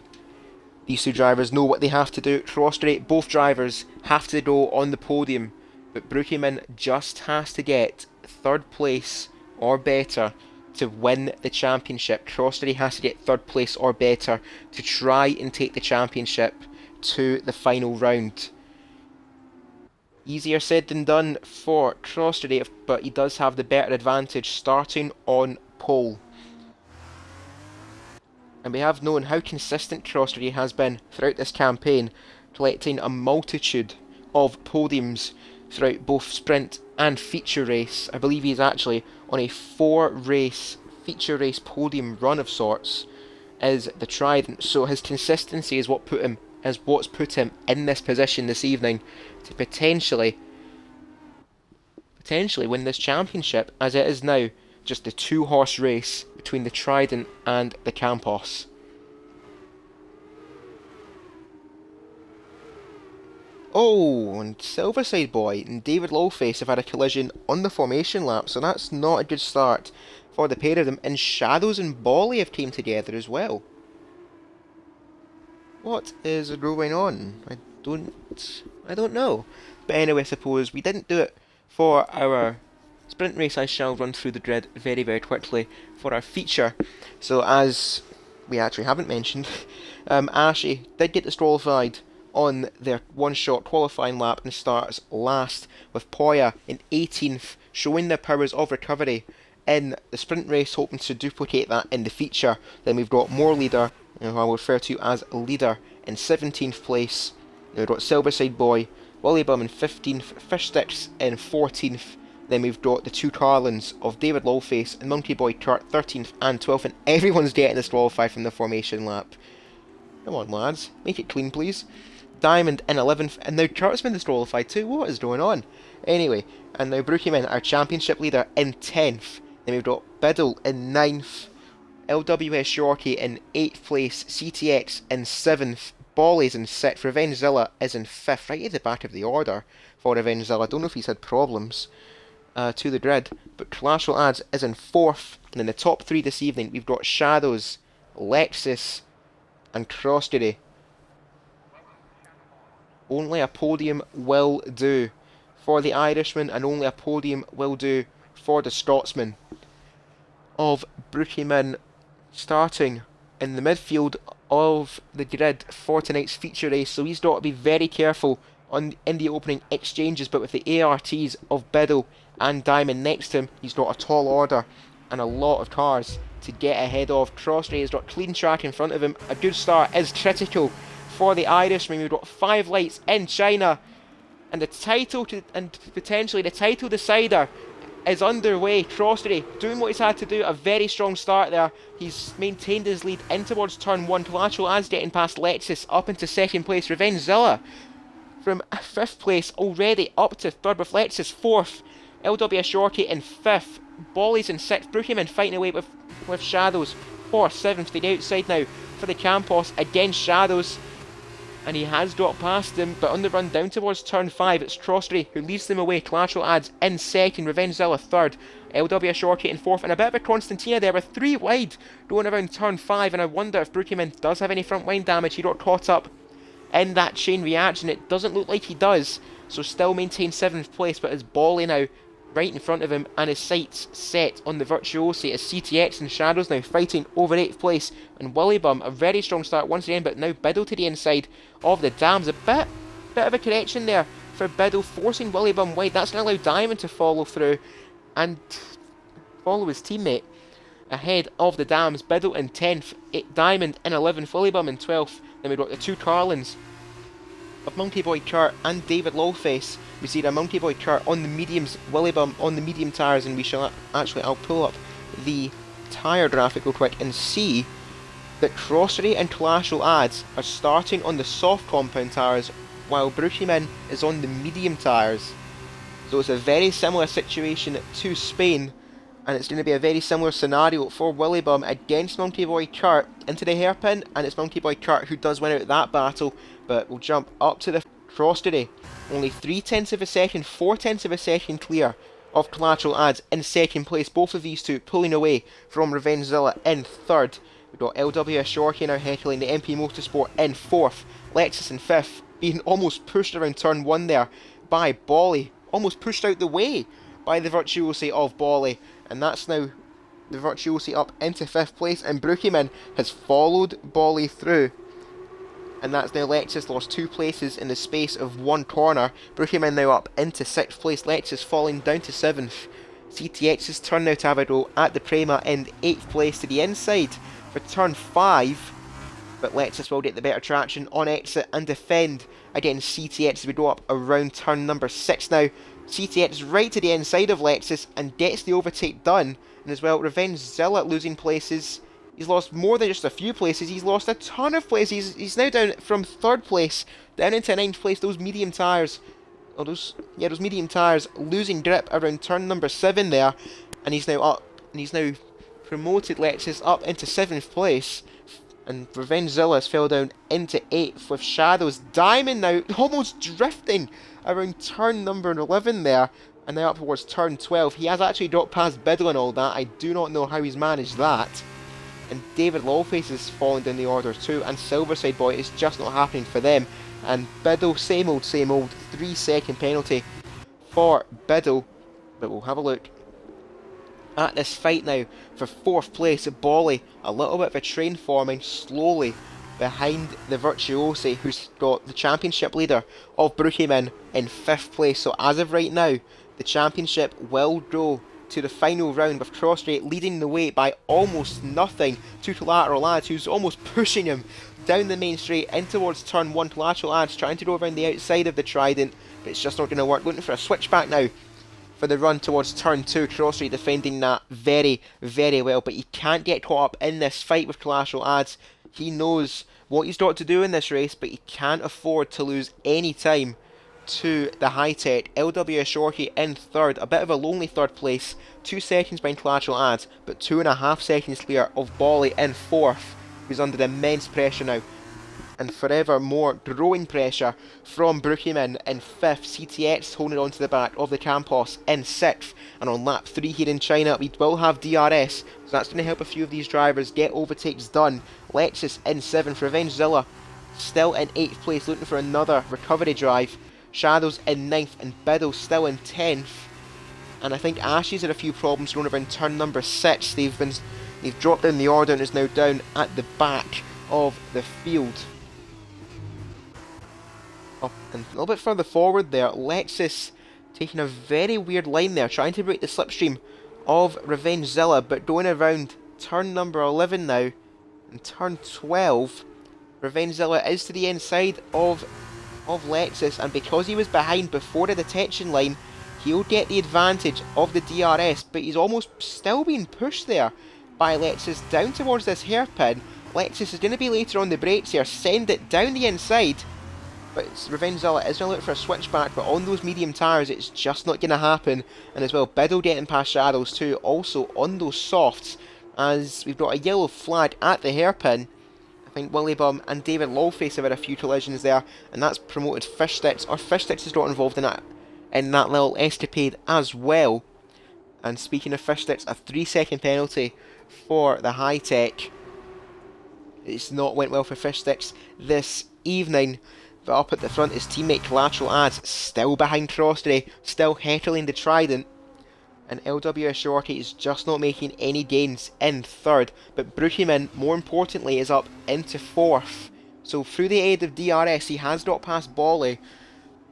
These two drivers know what they have to do. Trostri, both drivers have to go on the podium, but Bruggemann just has to get 3rd place or better to win the championship. Trostri has to get 3rd place or better to try and take the championship to the final round. Easier said than done for Trostri, but he does have the better advantage starting on pole. And we have known how consistent Trostri has been throughout this campaign, collecting a multitude of podiums throughout both sprint and feature race. I believe he's actually on a 4-race feature race podium run of sorts as the Trident. So his consistency is what's put him in this position this evening to potentially win this championship, as it is now just the 2-horse race between the Trident and the Campos. Oh, and Silverside Boy and David Lawface have had a collision on the formation lap, so that's not a good start for the pair of them. And Shadows and Bolly have came together as well. What is going on? I don't know. But anyway, I suppose we didn't do it for our sprint race. I shall run through the grid very, very quickly for our feature. So as we actually haven't mentioned, Ashy did get disqualified on their one-shot qualifying lap and starts last, with Poya in 18th, showing their powers of recovery in the sprint race, hoping to duplicate that in the feature. Then we've got More Leader, who I will refer to as Leader, in 17th place. Then we've got Silverside Boy, Willy Bum in 15th, Fishsticks in 14th. Then we've got the two Carlins of David Lawface and Monkey Boy Kurt 13th and 12th, and everyone's getting disqualified from the formation lap. Come on, lads, make it clean, please. Diamond in 11th, and now Kurt's been disqualified too. What is going on? Anyway, and now Bruggemann, our championship leader, in 10th. Then we've got Biddle in 9th, LWS Yorkie in 8th place, CTX in 7th, Bolly's in 6th, Revengezilla is in 5th, right at the back of the order for Revengezilla. I don't know if he's had problems to the grid, but Collateral Ads is in 4th, and in the top 3 this evening, we've got Shadows, Lexus, and Trostri. Only a podium will do for the Irishman, and only a podium will do for the Scotsman of Bruggemann, starting in the midfield of the grid for tonight's feature race. So he's got to be very careful in the opening exchanges, but with the ARTs of Biddle and Diamond next to him, he's got a tall order and a lot of cars to get ahead of. Crosstrey has got clean track in front of him. A good start is critical for the Irishman. We've got 5 lights in China, and the title and potentially the title decider is underway. Crosstrey doing what he's had to do. A very strong start there. He's maintained his lead in towards turn 1. Collateral as getting past Lexus up into 2nd place. Revengezilla from 5th place already up to 3rd with Lexus 4th. LW Shorty in 5th. Bolly's in 6th. Brookhaven fighting away with Shadows 4th, 7th to the outside now for the Campos against Shadows. And he has dropped past them, but on the run down towards turn 5, it's Crosstrey who leads them away. Collateral adds in 2nd, Revengezilla 3rd, LW Shorty in 4th, and a bit of a Constantina there with 3 wide going around turn 5. And I wonder if Brookhaven does have any front wing damage. He got caught up in that chain reaction. It doesn't look like he does, so still maintains 7th place, but it's Bolly now right in front of him, and his sights set on the Virtuosi as CTX and Shadows now fighting over 8th place. And Willybum, a very strong start once again, but now Biddle to the inside of the Dams. A bit of a correction there for Biddle, forcing Willybum wide. That's going to allow Diamond to follow through and follow his teammate ahead of the Dams. Biddle in 10th, Diamond in 11th, Willybum in 12th. Then we've got the 2 Carlins of Monkey Boy Kurt and David Lawface. We see a Monkey Boy Kurt on the mediums, Willybum on the medium tyres, and we shall I'll pull up the tyre graphic real quick and see that Crosstrey and Collateral Ads are starting on the soft compound tyres, while Brookhaven is on the medium tyres. So it's a very similar situation to Spain, and it's going to be a very similar scenario for Willybum against Monkey Boy Kurt into the hairpin, and it's Monkey Boy Kurt who does win out that battle. But we'll jump up to the Crosstrey. Only 3/10 of a second, 4/10 of a second clear of Collateral Ads in 2nd place. Both of these two pulling away from Revengezilla in 3rd. We've got LWS Shorty now heckling the MP Motorsport in 4th. Lexus in 5th, being almost pushed around turn 1 there by Bolly. Almost pushed out the way by the Virtuosi of Bolly. And that's now the Virtuosi up into 5th place. And Brookhaven has followed Bolly through. And that's now Lexus lost 2 places in the space of 1 corner. Brookhaven now up into 6th place. Lexus falling down to 7th. CTX's turn now to have a go at the Prema in 8th place to the inside for turn 5. But Lexus will get the better traction on exit and defend against CTX as we go up around turn number 6 now. CTX right to the inside of Lexus and gets the overtake done. And as well, Revengezilla losing places. He's lost more than just a few places, he's lost a ton of places. He's now down from 3rd place, down into 9th place. Those medium tyres, those medium tyres losing grip around turn number 7 there. And he's now up, and he's now promoted Lexus up into 7th place. And Revengezilla's fell down into 8th with Shadows. Diamond now almost drifting around turn number 11 there. And now up towards turn 12. He has actually dropped past Biddle and all that. I do not know how he's managed that. And David Lawface is falling down the order too, and Silverside Boy is just not happening for them. And Biddle, same old, 3-second penalty for Biddle. But we'll have a look at this fight now for 4th place. Bolly, a little bit of a train forming slowly behind the Virtuosi, who's got the championship leader of Brookhaven in 5th place. So as of right now, the championship will go to the final round with Crosstrey leading the way by almost nothing to Collateral Ads, who's almost pushing him down the main straight in towards turn 1. Collateral Ads trying to go around the outside of the Trident, but it's just not going to work. Looking for a switchback now for the run towards turn 2. Crosstrey defending that very, very well, but he can't get caught up in this fight with Collateral Ads. He knows what he's got to do in this race, but he can't afford to lose any time to the high-tech. LWS Shorty in 3rd, a bit of a lonely 3rd place, 2 seconds behind Collateral Ads, but 2.5 seconds clear of Bolly in 4th, who's under immense pressure now, and forever more growing pressure from Brookhaven in 5th. CTX holding on to the back of the Campos in 6th, and on lap 3 here in China we will have DRS, so that's going to help a few of these drivers get overtakes done. Lexus in 7th, Revengezilla still in 8th place, looking for another recovery drive. Shadows in 9th, and Biddle still in 10th. And I think Ashes had a few problems going around turn number 6. They've dropped down the order and is now down at the back of the field. Up and a little bit further forward there, Lexus taking a very weird line there, trying to break the slipstream of Revengezilla, but going around turn number 11 now, and turn 12, Revengezilla is to the inside of Lexus, and because he was behind before the detection line, he'll get the advantage of the DRS, but he's almost still being pushed there by Lexus down towards this hairpin. Lexus is going to be later on the brakes here, send it down the inside, but Revengezilla is going to look for a switchback, but on those medium tyres it's just not going to happen. And as well, Biddle getting past Shadows too, also on those softs, as we've got a yellow flag at the hairpin. I think Willy Bum and David Lawface have had a few collisions there, and that's promoted Fish Sticks, or Fish Sticks is not involved in that little escapade as well. And speaking of Fish Sticks, a 3-second penalty for the Hi-Tech. It's not went well for Fish Sticks this evening. But up at the front, his teammate Collateral Ads still behind Cross today, still heckling the Trident. And LWS Shorty is just not making any gains in third. But Brookieman, more importantly, is up into fourth. So through the aid of DRS, he has got past Bolly.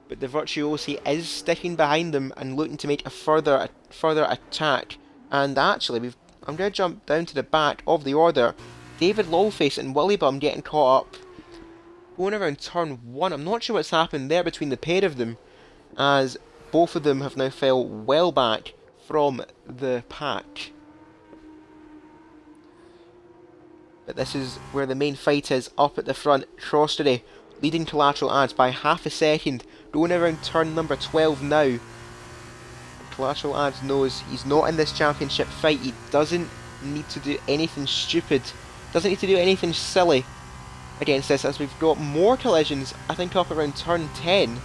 But the Virtuosi is sticking behind them and looking to make a further attack. And actually, I'm going to jump down to the back of the order. David Lawface and Willy Bum getting caught up. Going around turn 1, I'm not sure what's happened there between the pair of them, as both of them have now fell well back from the pack. But this is where the main fight is, up at the front. Cross today leading Collateral Ads by half a second, going around turn number 12 now. Collateral Ads knows he's not in this championship fight. He doesn't need to do anything stupid, doesn't need to do anything silly against this, as we've got more collisions, I think up around turn 10.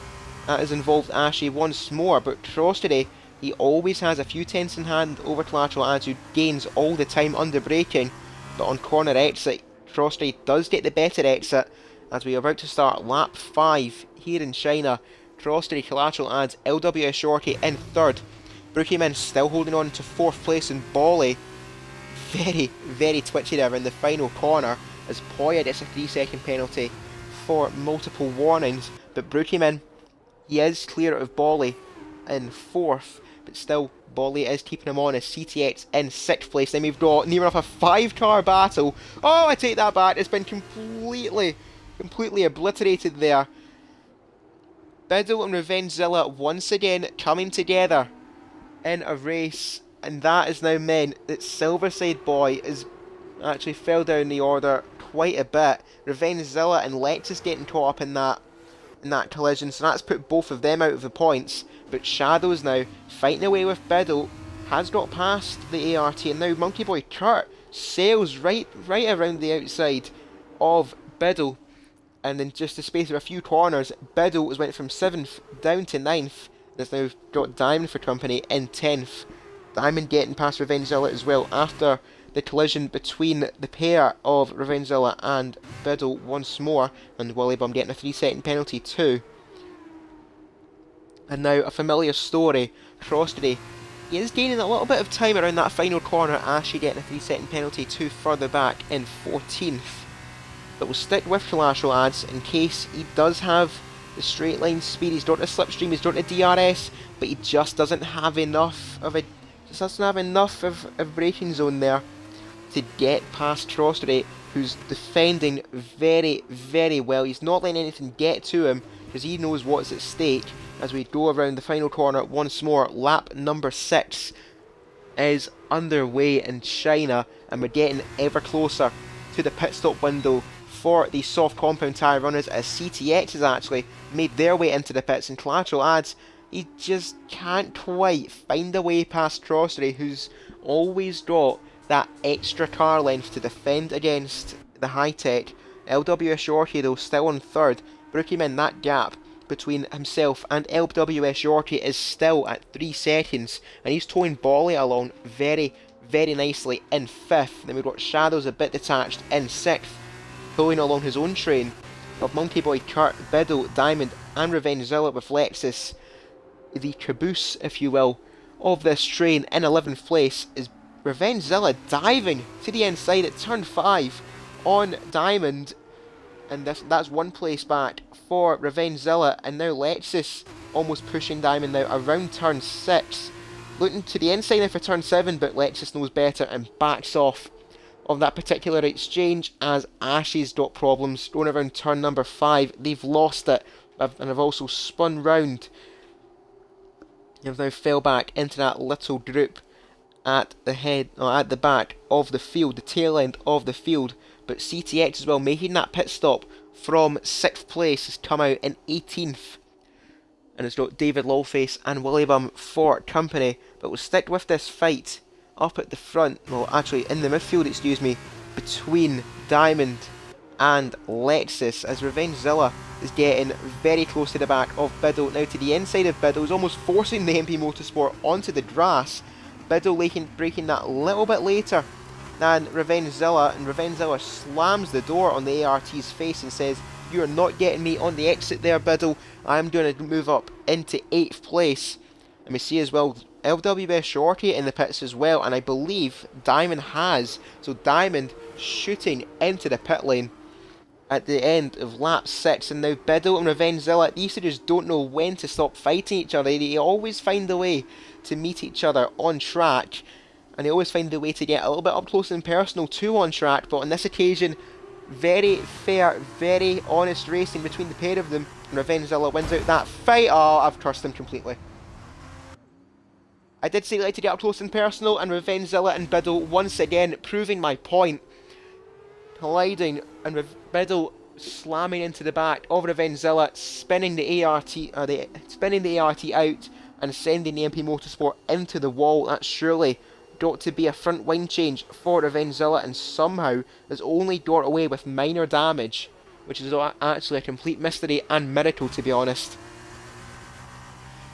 That has involved Ashy once more, but Cross today, he always has a few tenths in hand over Collateral Ads, who gains all the time under braking. But on corner exit, Cross today does get the better exit, as we are about to start lap 5 here in China. Cross today, Collateral Ads, LWS Shorty in third. Brookieman still holding on to 4th place, and Bolly very, very twitchy there in the final corner, as Poya gets a 3-second penalty for multiple warnings. But Brookieman, he is clear of Bolly in 4th, but still Bolly is keeping him on as CTX in 6th place. Then we've got near enough a 5-car battle. Oh, I take that back, it's been completely obliterated there. Biddle and Revengezilla once again coming together in a race, and that has now meant that Silverside Boy is actually fell down the order quite a bit. Revengezilla and Lexus getting caught up in that collision, so that's put both of them out of the points. But Shadows now fighting away with Biddle, has got past the ART, and now Monkey Boy Kurt sails right around the outside of Biddle, and in just the space of a few corners, Biddle has went from 7th down to 9th, and has now got Diamond for company in 10th. Diamond getting past Revengezilla as well after the collision between the pair of Revengezilla and Biddle once more, and Willy Bum getting a 3-second penalty too. And now a familiar story, Cross today, he is gaining a little bit of time around that final corner, Ashy getting a 3-second penalty too further back in 14th. But we'll stick with Collateral Ads in case he does have the straight line speed. He's got a slipstream, he's got a DRS, but he just doesn't have enough of braking zone there to get past Cross today, who's defending very, very well. He's not letting anything get to him because he knows what's at stake. As we go around the final corner once more, lap number 6 is underway in China, and we're getting ever closer to the pit stop window for the soft compound tyre runners, as CTX has actually made their way into the pits, and Collateral Ads, he just can't quite find a way past Cross today, who's always got that extra car length to defend against the Hi-Tech. LWS Shorty though still on third. Brookieman, that gap between himself and LWS Shorty is still at 3 seconds, and he's towing Bolly along very, very nicely in 5th. Then we've got Shadows a bit detached in 6th, pulling along his own train of Monkey Boy, Kurt, Biddle, Diamond and Revengezilla with Lexus, the caboose if you will of this train. In 11th place is Revengezilla diving to the inside at turn 5 on Diamond, and that's 1 place back for Revengezilla. And now Lexus almost pushing Diamond now around turn 6. looking to the inside now for turn 7, but Lexus knows better and backs off of that particular exchange as Ashes got problems. Going around turn number 5, they've lost it, and have also spun round. They've now fell back into that little group at the head, or at the back of the field, the tail end of the field. But CTX as well, making that pit stop from 6th place, has come out in 18th. And it's got David Lawface and Willie Bum for company. But we'll stick with this fight up at the front, well actually in the midfield, excuse me, between Diamond and Lexus, as Revengezilla is getting very close to the back of Biddle. Now to the inside of Biddle, is almost forcing the MP Motorsport onto the grass. Biddle breaking that a little bit later than Revengezilla, and Revengezilla slams the door on the ART's face and says, "You are not getting me on the exit there, Biddle. I am doing a move up into 8th place." And we see as well LWS Shorty in the pits as well, and I believe Diamond has. So Diamond shooting into the pit lane at the end of lap 6, and now Biddle and Revengezilla, these two just don't know when to stop fighting each other. They always find a way to meet each other on track, and they always find a way to get a little bit up close and personal too on track. But on this occasion, very fair, very honest racing between the pair of them, and Revengezilla wins out that fight. Oh, I've cursed him completely. I did say I'd like to get up close and personal, and Revengezilla and Biddle once again proving my point. Colliding, and Biddle slamming into the back of Revengezilla, spinning the ART out and sending the MP Motorsport into the wall. That's surely got to be a front wing change for Revengezilla, and somehow has only got away with minor damage, which is actually a complete mystery and miracle, to be honest.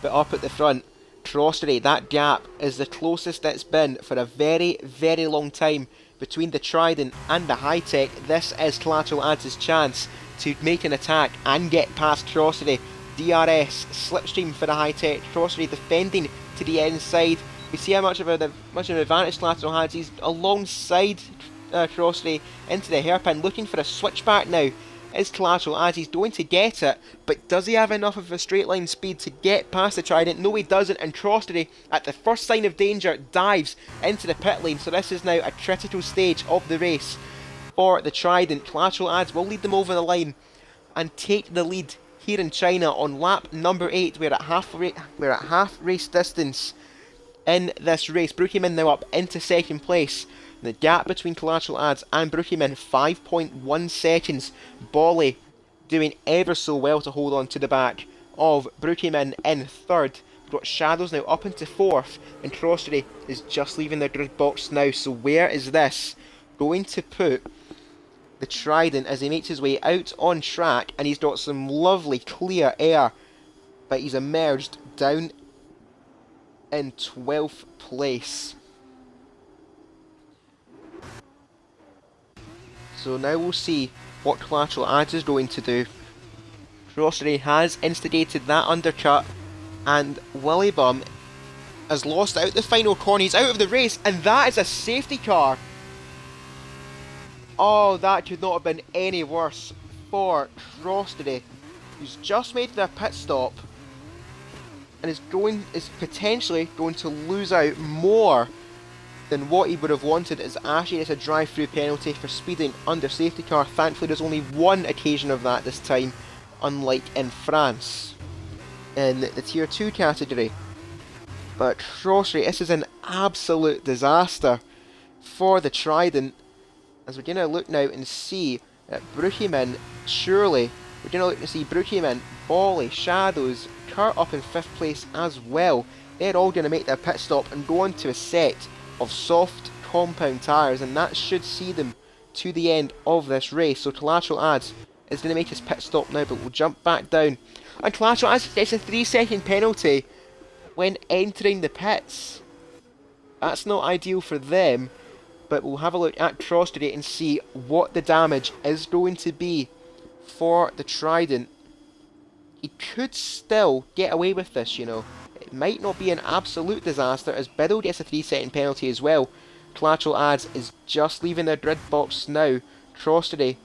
But up at the front, Crossery, that gap is the closest it's been for a very, very long time between the Trident and the Hi-Tech. This is Collateral Adds' chance to make an attack and get past Crossery. DRS, slipstream for the Hi-Tech, Crossery defending to the inside. We see how much of an advantage Collateral has. He's alongside Crossery into the hairpin, looking for a switchback now. Is Collateral as he's going to get it, but does he have enough of a straight line speed to get past the Trident? No, he doesn't, and Crossery, at the first sign of danger, dives into the pit lane. So this is now a critical stage of the race for the Trident. Collateral Adds will lead them over the line and take the lead here in China on lap number 8. We're at half race distance in this race. Brookieman now up into 2nd place. The gap between Collateral Adds and Brookieman, 5.1 seconds. Bolly doing ever so well to hold on to the back of Brookieman in 3rd. We've got Shadows now up into 4th, and Crossery is just leaving the grid box now. So where is this going to put the Trident as he makes his way out on track? And he's got some lovely clear air, but he's emerged down in 12th place. So now we'll see what Collateral Adds is going to do. Crossery has instigated that undercut, and Willie Bum has lost out the final corner. He's out of the race, and that is a safety car. Oh, that could not have been any worse for Crossery, who's just made their pit stop and is potentially going to lose out more than what he would have wanted, as Ashy gets a drive-through penalty for speeding under safety car. Thankfully there's only one occasion of that this time, unlike in France in the tier 2 category. But Crossery, this is an absolute disaster for the Trident, as we're going to look now and see that Brookieman, surely we're going to look to see Brookieman, Bolly, Shadows, Kurt up in 5th place as well. They're all going to make their pit stop and go on to a set of soft compound tyres, and that should see them to the end of this race. So Collateral Adds is going to make his pit stop now, but we'll jump back down. And Collateral Adds gets a 3-second penalty when entering the pits. That's not ideal for them, but we'll have a look at Crossery and see what the damage is going to be for the Trident. He could still get away with this, you know. It might not be an absolute disaster, as Biddle gets a 3-second penalty as well. Collateral Adds is just leaving the grid box now. Crossery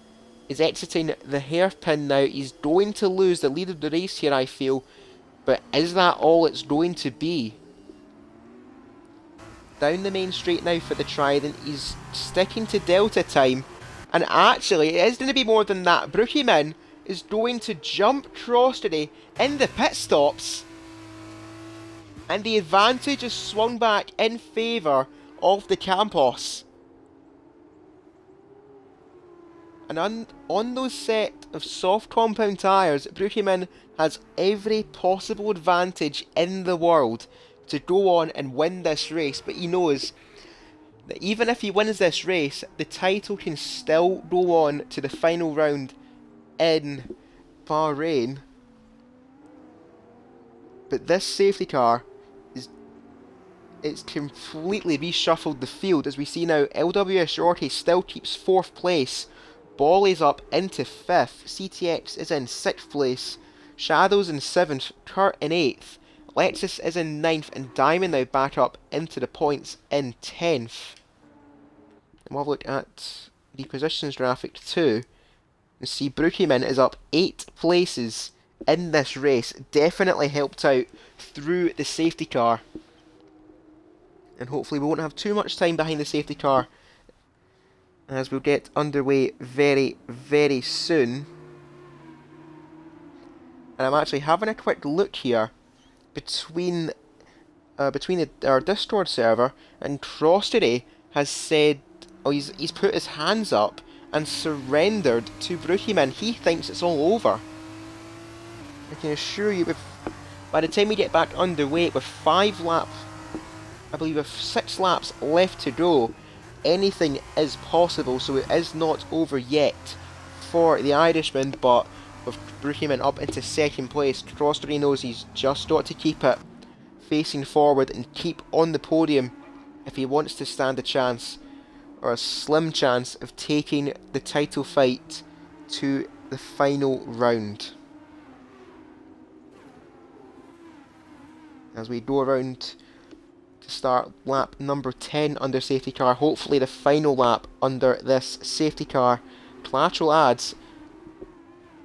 is exiting the hairpin now. He's going to lose the lead of the race here, I feel. But is that all it's going to be? down the main straight now for the Trident. He's sticking to Delta time. And actually, it is going to be more than that. Brookyman is going to jump Crossity in the pit stops. And the advantage is swung back in favour of the Campos. And on those set of soft compound tyres, Brookyman has every possible advantage in the world to go on and win this race. But he knows that even if he wins this race, the title can still go on to the final round in Bahrain. But this safety car it's completely reshuffled the field. As we see now, LWS Shorty still keeps 4th place. Bolly's up into 5th. CTX is in 6th place. Shadows in 7th. Kurt in 8th. Lexus is in 9th. And Diamond now back up into the points in 10th. And we'll have a look at the positions graphic too. And see Brookyman is up 8 places in this race. Definitely helped out through the safety car. And hopefully we won't have too much time behind the safety car, as we'll get underway very, very soon. And I'm actually having a quick look here between our Discord server, and Crossity has said, oh, he's put his hands up and surrendered to Brookyman. He thinks it's all over. I can assure you, by the time we get back underway with 6 laps left to go, anything is possible, so it is not over yet for the Irishman. But with Brookyman up into 2nd place, Crossity knows he's just got to keep it facing forward and keep on the podium if he wants to stand a chance, or a slim chance, of taking the title fight to the final round. As we go around to start lap number 10 under safety car, hopefully the final lap under this safety car. Collateral Ads,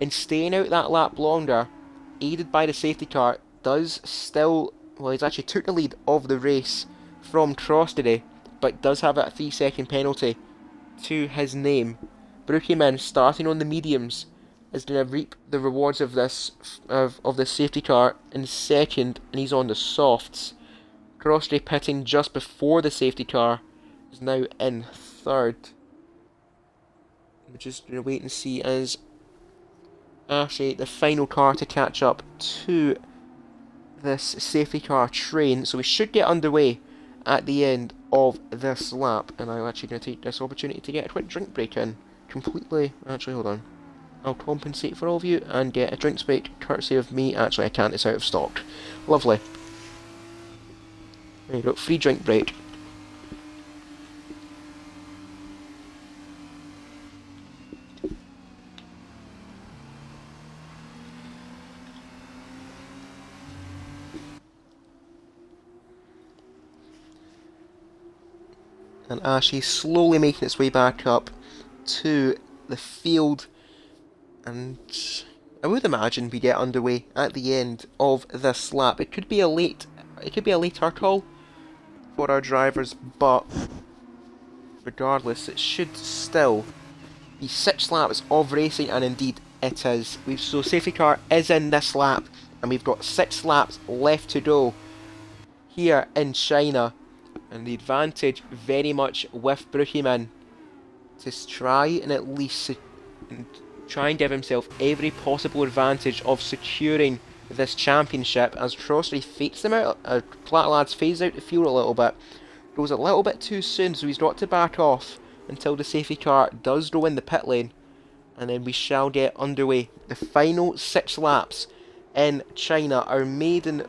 in staying out that lap longer, aided by the safety car, does still, well, he's actually took the lead of the race from Crossity, but does have a 3-second penalty to his name. Brookyman, starting on the mediums, is going to reap the rewards of this safety car in 2nd, and he's on the softs. Crossity, pitting just before the safety car, is now in 3rd. We're just going to wait and see as actually the final car to catch up to this safety car train. So we should get underway at the end of this lap. And I'm actually going to take this opportunity to get a quick drink break in. Completely, actually, hold on. I'll compensate for all of you and get a drinks break courtesy of me. Actually, I can't, it's out of stock. Lovely. There you go, free drink break. And Ashley slowly making its way back up to the field, and I would imagine we get underway at the end of this lap. It could be a later call for our drivers, but regardless, it should still be 6 laps of racing, and indeed it is. So safety car is in this lap, and we've got 6 laps left to go here in China, and the advantage very much with Brookyman to try and at least try and give himself every possible advantage of securing this championship, as Crossity fakes them out. Collateral Ads phase out the field a little bit, goes a little bit too soon, so he's got to back off until the safety car does go in the pit lane, and then we shall get underway. The final 6 laps in China, our maiden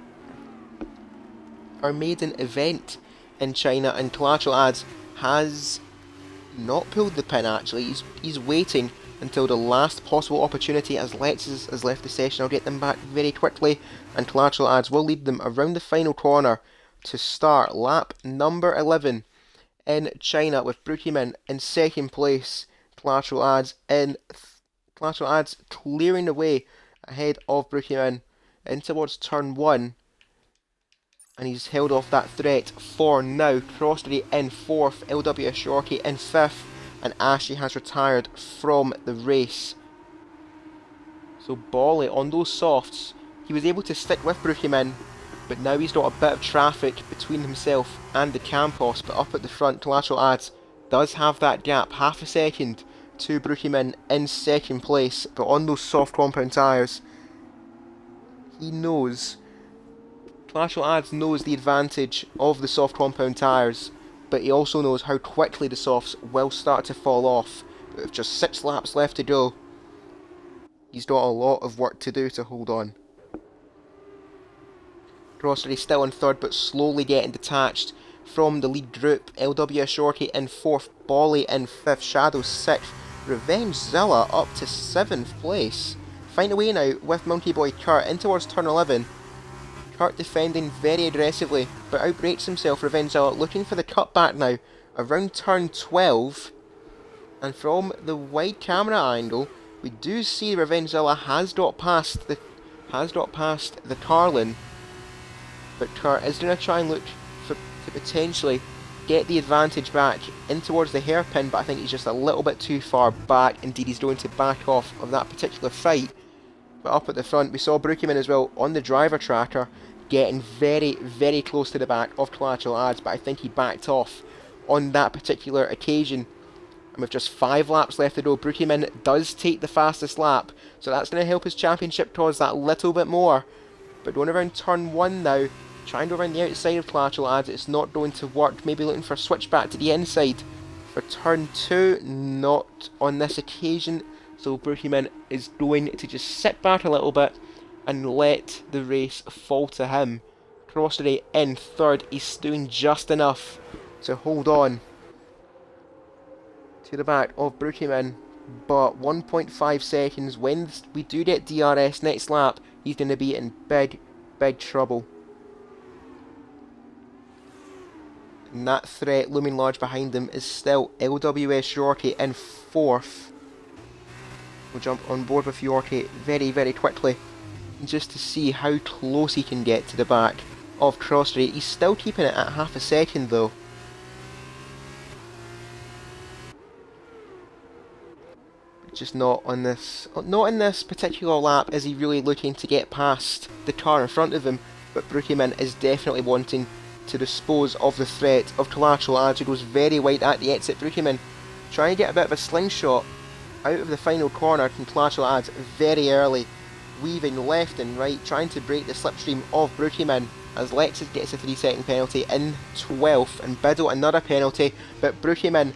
event in China, and Collateral Ads has not pulled the pin. Actually, he's waiting until the last possible opportunity, as Lexus has left the session. I'll get them back very quickly, and Collateral Ads will lead them around the final corner to start lap number 11 in China, with Brookyman in 2nd place. Collateral Ads clearing the way ahead of Brookyman in towards turn 1. and he's held off that threat for now. Crossbury in 4th, LWS Shorty in 5th, and Ashley has retired from the race. So Bolly on those softs, he was able to stick with Brookyman, but now he's got a bit of traffic between himself and the Campos. But up at the front, Collateral Ads does have that gap, half a second to Brookyman in 2nd place. But on those soft compound tyres, he knows, Collateral Ads knows the advantage of the soft compound tyres, but he also knows how quickly the softs will start to fall off. But with just 6 laps left to go, he's got a lot of work to do to hold on. Crossbury still in 3rd, but slowly getting detached from the lead group. LWS Shorty in 4th, Bolly in 5th, Shadow 6th, Revenge Zilla up to 7th place. Find a way now with Monkey Boy Kurt in towards turn 11. Kurt defending very aggressively, but outbreaks himself. Revenge Zilla looking for the cutback now around turn 12. And from the wide camera angle, we do see Revenge Zilla has got past the Carlin. But Kurt is going to try and look to potentially get the advantage back in towards the hairpin, but I think he's just a little bit too far back. Indeed, he's going to back off of that particular fight. But up at the front, we saw Brookyman as well on the driver tracker, getting very, very close to the back of Collateral Ads, but I think he backed off on that particular occasion. And with just 5 laps left to go, Brookyman does take the fastest lap, so that's going to help his championship cause that little bit more. But going around turn 1 now, trying to go around the outside of Collateral Ads, it's not going to work. Maybe looking for a switch back to the inside for turn 2, not on this occasion. So Brookyman is going to just sit back a little bit and let the race fall to him. Crossbury in 3rd, he's doing just enough to hold on to the back of Brookyman, but 1.5 seconds, when we do get DRS next lap, he's going to be in big, big trouble. And that threat looming large behind him is still LWS Shorty in 4th. We'll jump on board with Yorkie very, very quickly, just to see how close he can get to the back of Crossbury. He's still keeping it at half a second though. Just not in this particular lap is he really looking to get past the car in front of him, but Brookyman is definitely wanting to dispose of the threat of Collateral Ads, who goes very wide at the exit. Brookyman trying to get a bit of a slingshot out of the final corner from Collateral Ads very early, weaving left and right, trying to break the slipstream of Brookyman, as Lexus gets a 3-second penalty in 12th, and Biddle another penalty, but Brookyman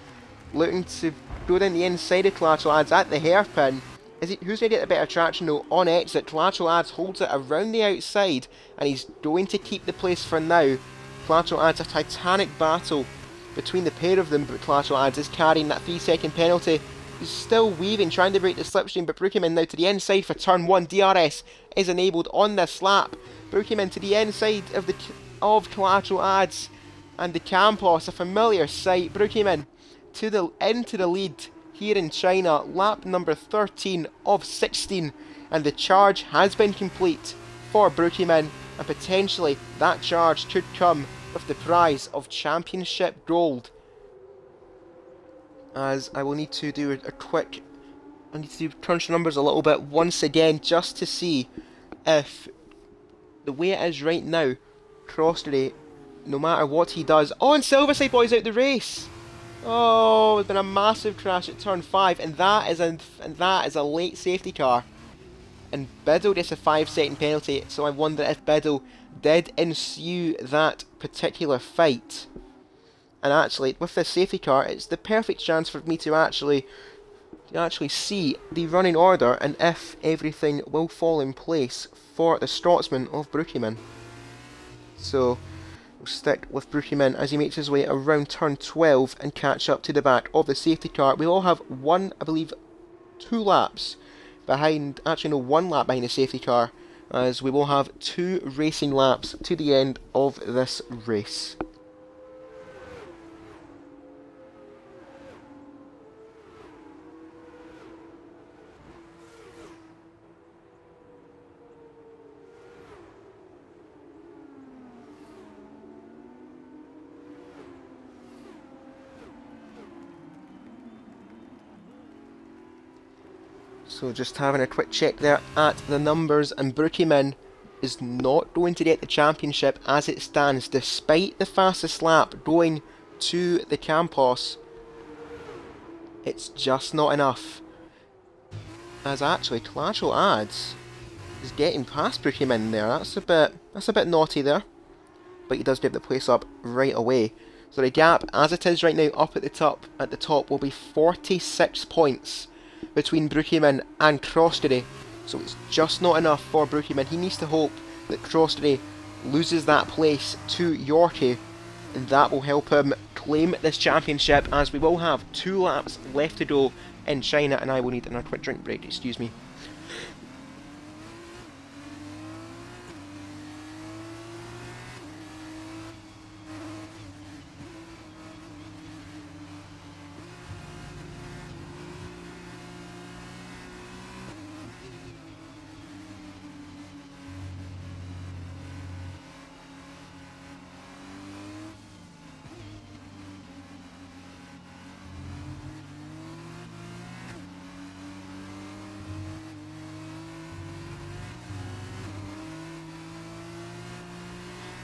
looking to go down the inside of Collateral Ads at the hairpin. Who's going to get the better traction though? On exit, Collateral Ads holds it around the outside, and he's going to keep the place for now. Collateral Ads, a titanic battle between the pair of them, but Collateral Ads is carrying that 3-second penalty. He's still weaving, trying to break the slipstream, but Brookyman now to the inside for turn 1. DRS is enabled on this lap. Brookyman to the inside of Collateral Ads, and the Campos, a familiar sight. Brookyman into the lead here in China, lap number 13 of 16, and the charge has been complete for Brookyman, and potentially that charge could come with the prize of championship gold. As I will need to do I need to crunch the numbers a little bit once again, just to see if the way it is right now, Crossbury, no matter what he does, and Silverside Boy's out the race. Oh, there's been a massive crash at turn 5, and that is a late safety car. And Biddle gets a 5-second penalty, so I wonder if Biddle did ensue that particular fight. And actually, with this safety car, it's the perfect chance for me to actually see the running order and if everything will fall in place for the Scotsman of Brookyman. So we'll stick with Brookyman as he makes his way around turn 12 and catch up to the back of the safety car. We all have one lap behind the safety car, as we will have 2 racing laps to the end of this race. So just having a quick check there at the numbers, and Brookieman is not going to get the championship as it stands, despite the fastest lap going to the Campos. It's just not enough. As actually Collateral Ads is getting past Brookieman there. That's a bit naughty there. But he does get the place up right away. So the gap, as it is right now, up at the top will be 46 points between Brookieman and Crossdary. So it's just not enough for Brookieman. He needs to hope that Crossdary loses that place to Yorkie, and that will help him claim this championship, as we will have 2 laps left to go in China, and I will need another quick drink break, excuse me.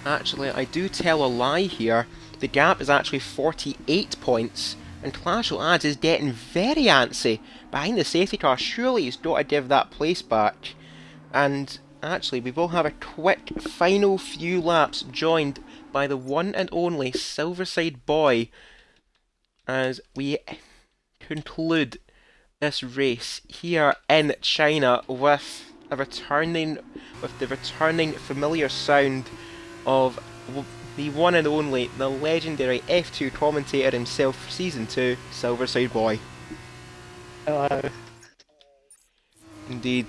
Actually, I do tell a lie here. The gap is actually 48 points, and Collateral Ads is getting very antsy behind the safety car. Surely he's got to give that place back. And actually, we will have a quick final few laps joined by the one and only Silverside Boy as we conclude this race here in China with the returning familiar sound of the one and only, the legendary F2 commentator himself for Season 2, Silverside Boy. Hello. Indeed.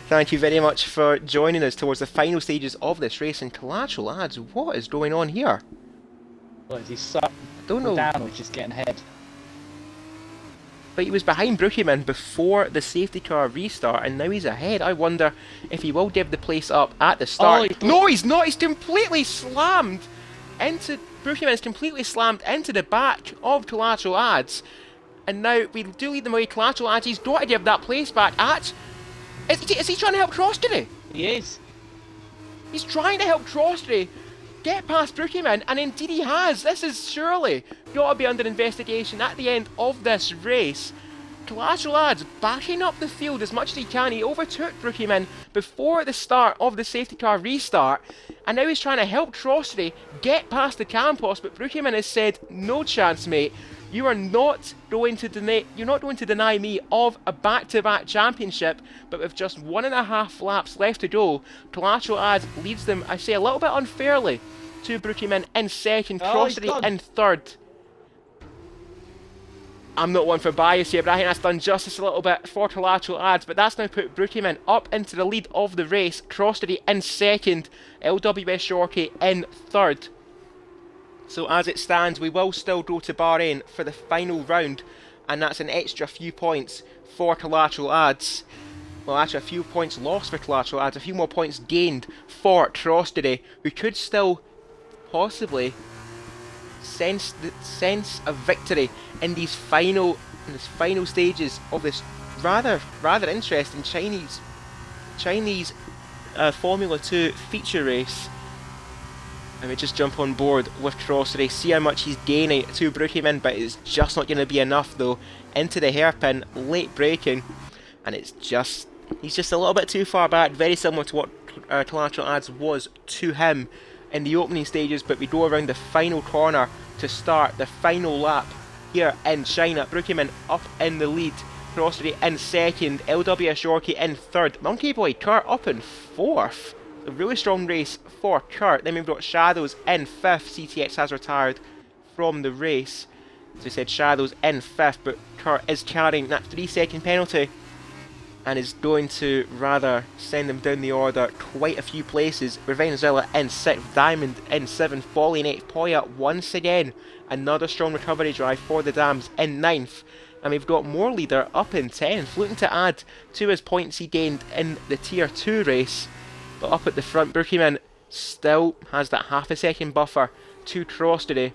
Thank you very much for joining us towards the final stages of this race. And Collateral Ads, what is going on here? What, is he sucked Don't know. down or just getting ahead? But he was behind Brookieman before the safety car restart, and now he's ahead. I wonder if he will give the place up at the start. Oh, no, he's not! He's completely slammed into... Brookieman's completely slammed into the back of Collateral Ads. And now we do lead them away. Collateral Ads, he's got to give that place back at... Is he trying to help Crossdary? He is. He's trying to help Crossdary get past Brookieman, and indeed he has. This is surely got to be under investigation at the end of this race. Collateral Ads backing up the field as much as he can. He overtook Brookieman before the start of the safety car restart, and now he's trying to help Crossdary get past the Campos, but Brookieman has said, no chance, mate. You're not going to deny me of a back-to-back championship. But with just 1.5 laps left to go, Collateral Ads leads them, I say, a little bit unfairly, to Brookieman in second, Crossdary in third. I'm not one for bias here, but I think that's done justice a little bit for Collateral Ads. But that's now put Brookieman up into the lead of the race. Crossdary in second, LWS Yorkie in third. So as it stands, we will still go to Bahrain for the final round, and that's an extra few points for Collateral Ads. Well, actually a few points lost for Collateral Ads, a few more points gained for Crossdary, who could still possibly sense a victory in these final stages of this rather interesting Chinese Formula 2 feature race. And we just jump on board with Crossdary, see how much he's gaining to Brookieman, but it's just not going to be enough though. Into the hairpin, late braking, and he's just a little bit too far back, very similar to what Collateral Ads was to him in the opening stages. But we go around the final corner to start the final lap here in China. Brookieman up in the lead, Crossdary in second, LWS Yorkie in third, Monkey Boy Kurt up in fourth. A really strong race for Kurt. Then we've got Shadows in fifth. CTX has retired from the race. As we said, Shadows in fifth, but Kurt is carrying that 3-second penalty and is going to rather send them down the order quite a few places. Venezuela in sixth, Diamond in seventh, Bolly in eighth, Poya once again. Another strong recovery drive for the Dams in ninth. And we've got More Leader up in 10th, looking to add to his points he gained in the Tier 2 race. But up at the front, Brookieman still has that half a second buffer to Crossdary.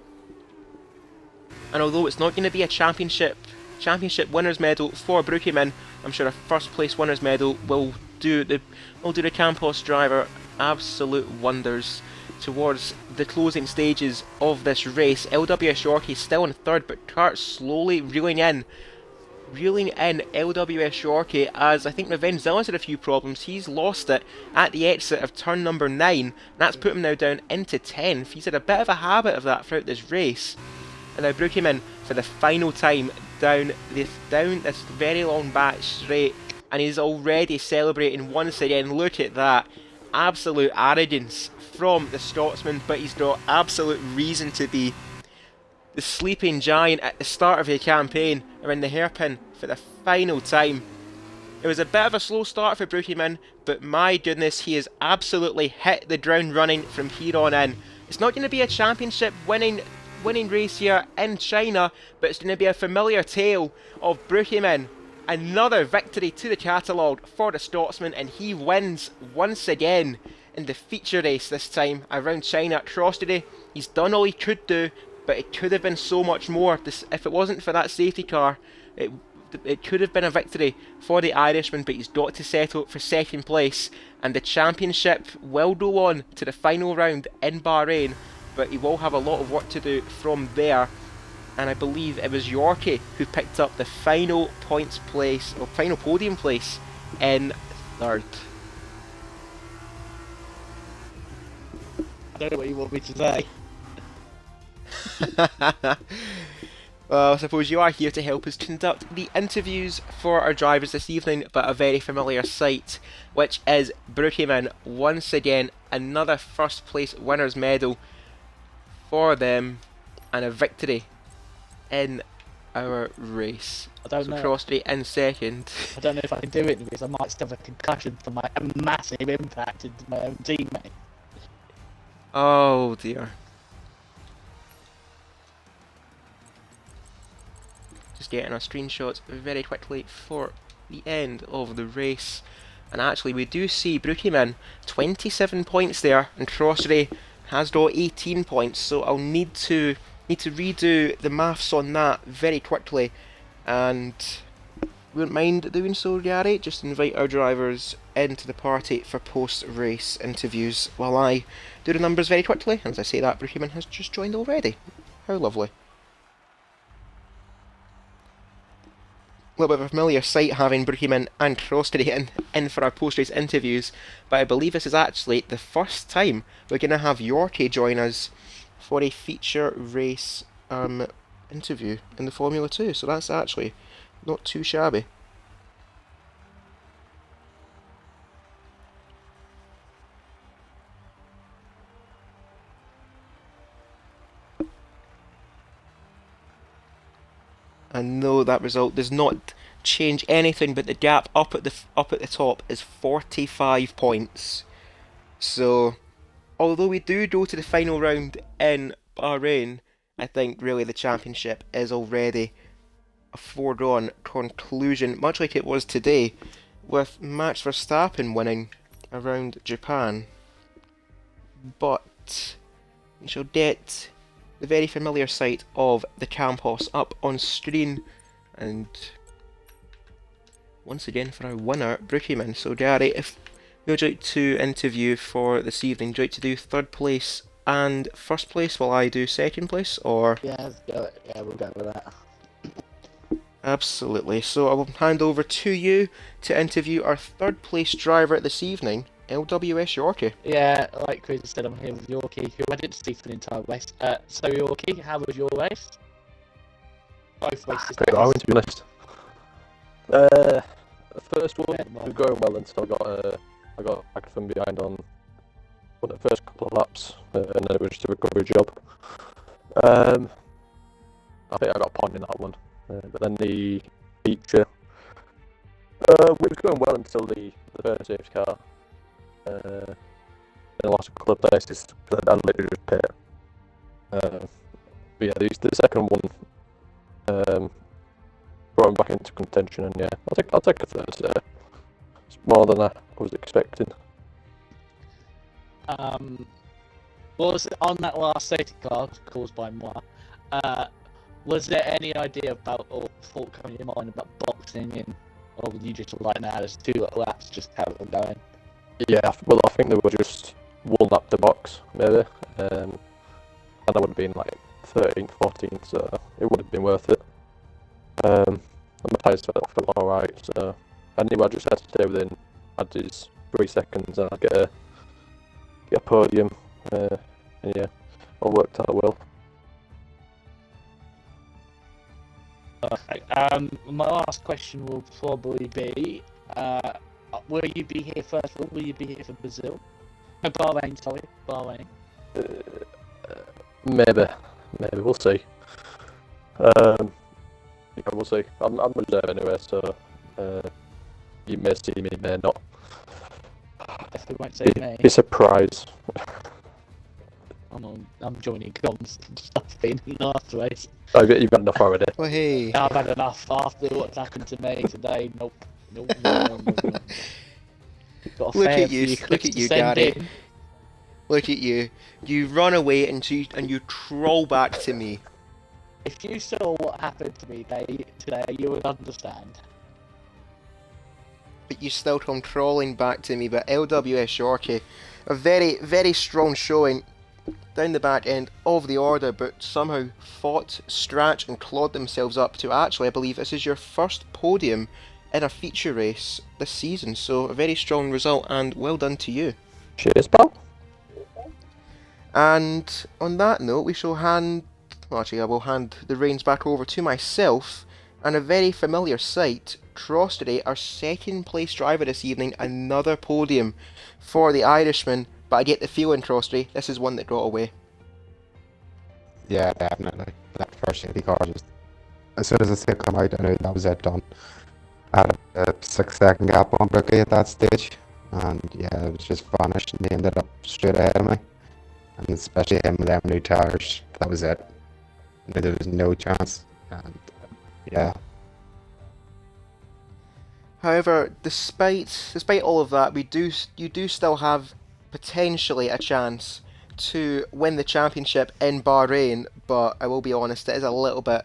And although it's not going to be a championship championship winners medal for Brookieman. I'm sure a first place winners medal will do the Campos driver absolute wonders towards the closing stages of this race. LWS Yorkie still in third, but Kurt slowly reeling in LWS Yorkie, as I think Revengezilla's had a few problems. He's lost it at the exit of turn number 9, and that's put him now down into 10th. He's had a bit of a habit of that throughout this race. And now Brookieman for the final time down this very long back straight, and he's already celebrating once again. Look at that. Absolute arrogance from the Scotsman, but he's got absolute reason to be. The sleeping giant at the start of the campaign around the hairpin for the final time. It was a bit of a slow start for Brookieman, but my goodness, he has absolutely hit the ground running from here on in. It's not going to be a championship winning race here in China, but it's going to be a familiar tale of Brookieman. Another victory to the catalogue for the Scotsman, and he wins once again in the feature race, this time around China at Crostedy. He's done all he could do, but it could have been so much more. If it wasn't for that safety car, it could have been a victory for the Irishman, but he's got to settle for second place, and the championship will go on to the final round in Bahrain, but he will have a lot of work to do from there. And I believe it was Yorkie who picked up the final points place, or final podium place, in third. I don't know what you want me to say. Well, I suppose you are here to help us conduct the interviews for our drivers this evening, but a very familiar sight, which is Brookieman once again, another first place winners medal for them, and a victory in our race. I don't know. Crostedy in second. I don't know if I can do it because I might still have a concussion from my massive impact into my own teammate. Oh dear. Just getting our screenshots very quickly for the end of the race. And actually we do see Brookieman 27 points there, and Crostedy has got 18 points, so I'll need to redo the maths on that very quickly, and wouldn't mind doing so, Gary. Just invite our drivers into the party for post-race interviews while I do the numbers very quickly. And as I say that, Brookieman has just joined already. How lovely. A little bit of a familiar sight having Brookieman and Crostedy in for our post-race interviews, but I believe this is actually the first time we're going to have Yorkie join us for a feature race interview in the Formula 2, so that's actually not too shabby. And no, that result does not change anything, but the gap up at the top is 45 points. So, although we do go to the final round in Bahrain, I think really the championship is already a foregone conclusion, much like it was today, with Max Verstappen winning around Japan. But we shall get the very familiar sight of the Campos up on screen, and once again for our winner, Brookieman. So Gary, if you would like to interview for this evening, would you like to do third place and first place while I do second place, or? Yeah, let's go. Yeah, we'll go with that. Absolutely. So I will hand over to you to interview our third place driver this evening, LWS Yorkie. Yeah, like Chris said, I'm here with Yorkie, who I didn't see for the entire race. So Yorkie, how was your race? Both races. Great, I went to be honest. The first one was going well until I got back from behind on the first couple of laps, and then it was just a recovery job. I think I got a point in that one, but then the feature, it was going well until the first safety car. Then I lost a couple of places because I literally just pit. But yeah, the second one brought him back into contention, and yeah, I'll take a third there. It's more than I was expecting. Was on that last safety car caused by moi? Was there any idea about or thought coming to your mind about boxing in, or you just like, nah, there's 2 laps, just have it going? Yeah, well, I think they were just 1 lap to box, maybe. And that would have been like 13th, 14th, so it would have been worth it. And my tyres felt alright, so I knew I just had to stay within, I'd just 3 seconds and I'd get a podium. And yeah, all worked out well. Perfect. My last question will probably be, will you be here first of all? Will you be here for Brazil? Bahrain, sorry, Bahrain. Maybe, we'll see. Yeah, we'll see. I'm reserved anyway, so you may see me, may not. Definitely won't say me. Be surprised. I'm joining comms and stuff in the last race. Oh, you've got enough already. Well, hey. I've had enough after what's happened to me today. Nope. No. Got a Look fair at you, few look clips at to you, send Gary. in. Look at you. You run away and you troll back to me. If you saw what happened to me today, you would understand. But you still come trolling back to me. But LWS Yorkie, a very, very strong showing down the back end of the order, but somehow fought, scratched and clawed themselves up to actually, I believe this is your first podium in a feature race this season. So a very strong result and well done to you. Cheers, pal. And on that note, we shall hand, well actually I will hand the reins back over to myself, and a very familiar sight, Trostery, our second place driver this evening, another podium for the Irishman, but I get the feeling, Trostery, this is one that got away. Yeah, definitely. That first safety car, just as soon as the safety come out, I knew that was it, done. I had a 6-second gap on Brookie at that stage, and yeah, it was just vanished, and he ended up straight ahead of me. And especially him with them new tires, that was it. I knew there was no chance, and yeah. However, despite all of that, you do still have potentially a chance to win the championship in Bahrain, but I will be honest, it is a little bit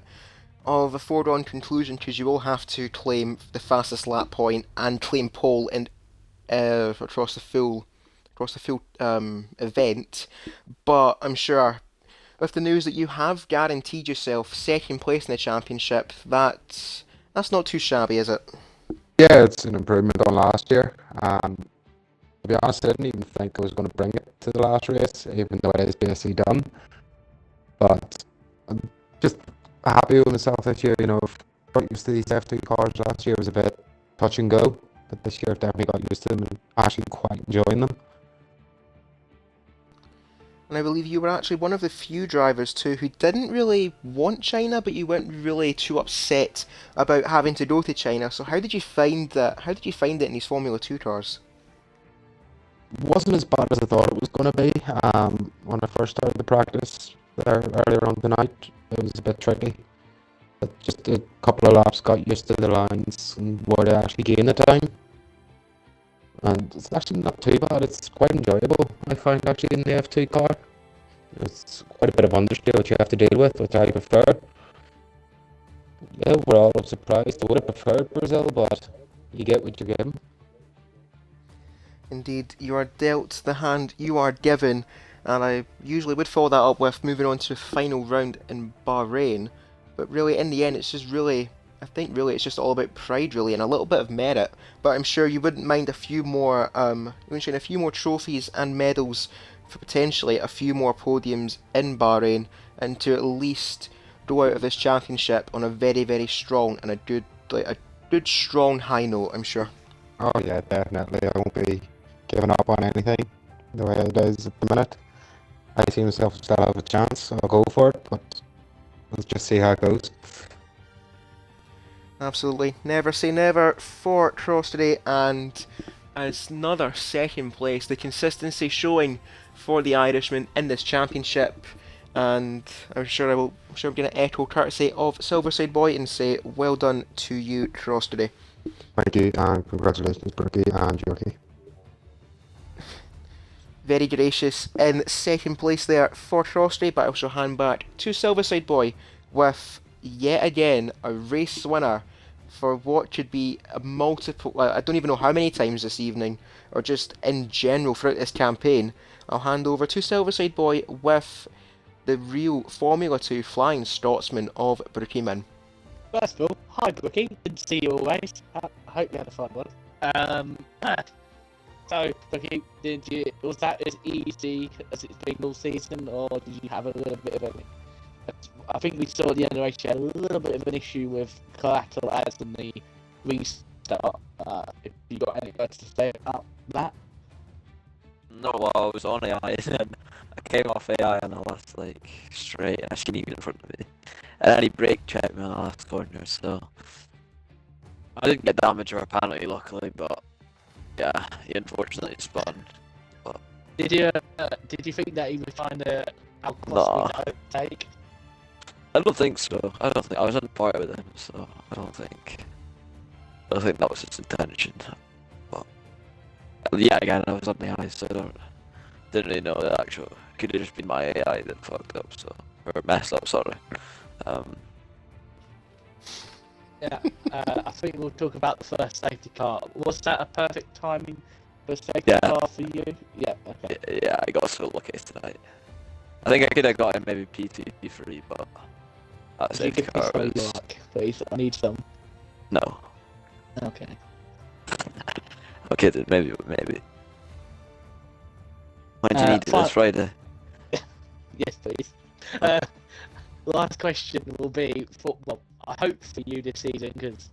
of a foregone conclusion because you will have to claim the fastest lap point and claim pole in, across the full event. But I'm sure with the news that you have guaranteed yourself second place in the championship, that's not too shabby, is it? Yeah, it's an improvement on last year. To be honest, I didn't even think I was going to bring it to the last race, even though it is basically done. But I'm just happy with myself this year. You know, I've got used to these F2 cars. Last year was a bit touch and go, but this year I've definitely got used to them and actually quite enjoying them. And I believe you were actually one of the few drivers too who didn't really want China, but you weren't really too upset about having to go to China. So how did you find that? How did you find it in these Formula 2 cars? It wasn't as bad as I thought it was going to be. When I first started the practice there earlier on tonight, it was a bit tricky. But just a couple of laps got used to the lines and where to actually gain the time. And it's actually not too bad, it's quite enjoyable, I find, actually, in the F2 car. It's quite a bit of understeer that you have to deal with, which I prefer. Yeah, overall, I'm surprised. I would have preferred Brazil, but you get what you're given. Indeed, you are dealt the hand you are given, and I usually would follow that up with moving on to the final round in Bahrain. But really, in the end, it's just really, I think really it's just all about pride really and a little bit of merit, but I'm sure you wouldn't mind a few more a few more trophies and medals for potentially a few more podiums in Bahrain, and to at least go out of this championship on a very, very strong and a good strong high note, I'm sure. Oh yeah, definitely. I won't be giving up on anything the way it is at the minute. I see myself still have a chance, so I'll go for it, but let's just see how it goes. Absolutely. Never say never for Cross today, and as another second place, the consistency showing for the Irishman in this championship, and I'm sure I'm going to echo courtesy of Silverside Boy and say well done to you, Cross today. Thank you, and congratulations, Brookie and Yorkie. Very gracious in second place there for Cross today, but I shall hand back to Silverside Boy with yet again a race winner for what should be a multiple, well, I don't even know how many times this evening, or just in general throughout this campaign. I'll hand over to Silverside Boy with the real Formula 2 Flying Scotsman of Brookieman. First of all, hi Brookie, good to see you always. I hope you had a fun one. So, Brookie, was that as easy as it's been all season, or did you have a little bit of a... I think we saw at the end of the race you had a little bit of an issue with collateral as in the restart. If you got any words to say about that? No, well, I was on AI and then I came off AI on the last straight and I seen him in front of me. And then he brake checked me on the last corner, so I didn't get damage or a penalty luckily, but yeah, he unfortunately spun. Did you think that he would find how costly that would take? I don't think so. I was on par with him, so I don't think that was his intention. But yeah, again, I was on the high, so didn't really know the actual. Could have just been my AI that fucked up, or messed up. Sorry. Yeah, I think we'll talk about the first safety car. Was that a perfect timing for a safety car for you? Yeah. Okay. Yeah, I got so lucky tonight. I think I could have got him maybe P2, P3, but that If you safety could be car so was luck, please. I need some. no. Okay. Okay, then maybe. When do you need this Friday? Yes, please. Last question will be, well, I hope for you this season, because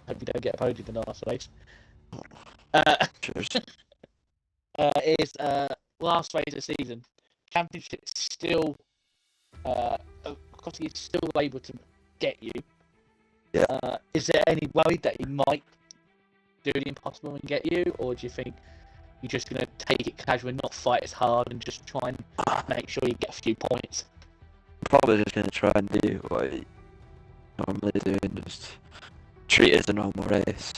I hope you don't get a podium in the last race. Cheers. Is last race of the season. Championship still, because he's still able to get you. Yeah. Is there any worry that he might do the impossible and get you, or do you think you're just going to take it casual and not fight as hard and just try and make sure you get a few points? Probably just gonna try and do what I normally do and just treat it as a normal race.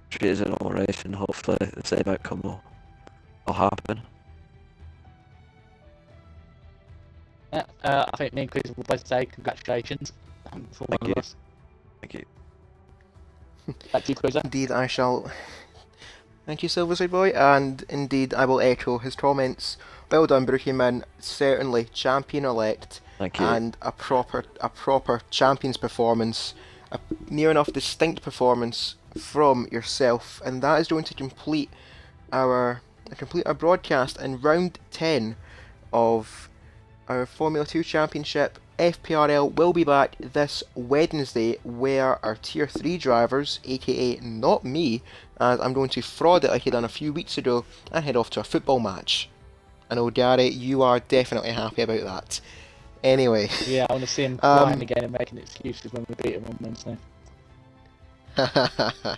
Treat it as a normal race and hopefully the same outcome will happen. Yeah, I think me and Chris will both say congratulations for one Thank of you. us. Thank you. Back to you, Chris. Indeed, I shall. Thank you, Silverside Boy, and indeed, I will echo his comments. Well done, Brookieman. Certainly, champion-elect, Thank you. and a proper champion's performance, a near enough distinct performance from yourself, and that is going to complete our broadcast in round 10 of our Formula 2 Championship. FPRL will be back this Wednesday, where our Tier 3 drivers, aka not me, as I'm going to fraud it like I done a few weeks ago and head off to a football match. I know, Gary, you are definitely happy about that. Anyway. Yeah, I want to see him crying again and making excuses when we beat him on Wednesday. Well,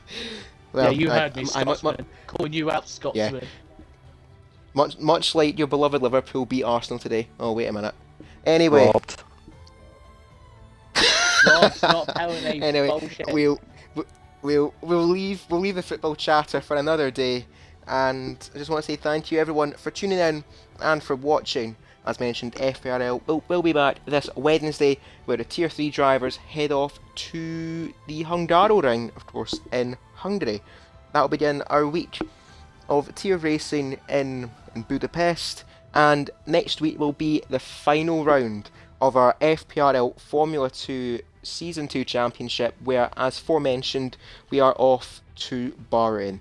yeah, you heard me, Scotsman. Calling you out, Scotsman. Yeah. Much like your beloved Liverpool beat Arsenal today. Oh, wait a minute. Anyway. Robbed. Rob's not telling anyway, bullshit. We'll leave the football chatter for another day, and I just want to say thank you everyone for tuning in and for watching. As mentioned, FPRL will be back this Wednesday, where the Tier 3 drivers head off to the Hungaroring, of course, in Hungary. That'll begin our week of tier racing in Budapest, and next week will be the final round of our FPRL Formula 2 Season 2 Championship, where, as aforementioned, we are off to Bahrain.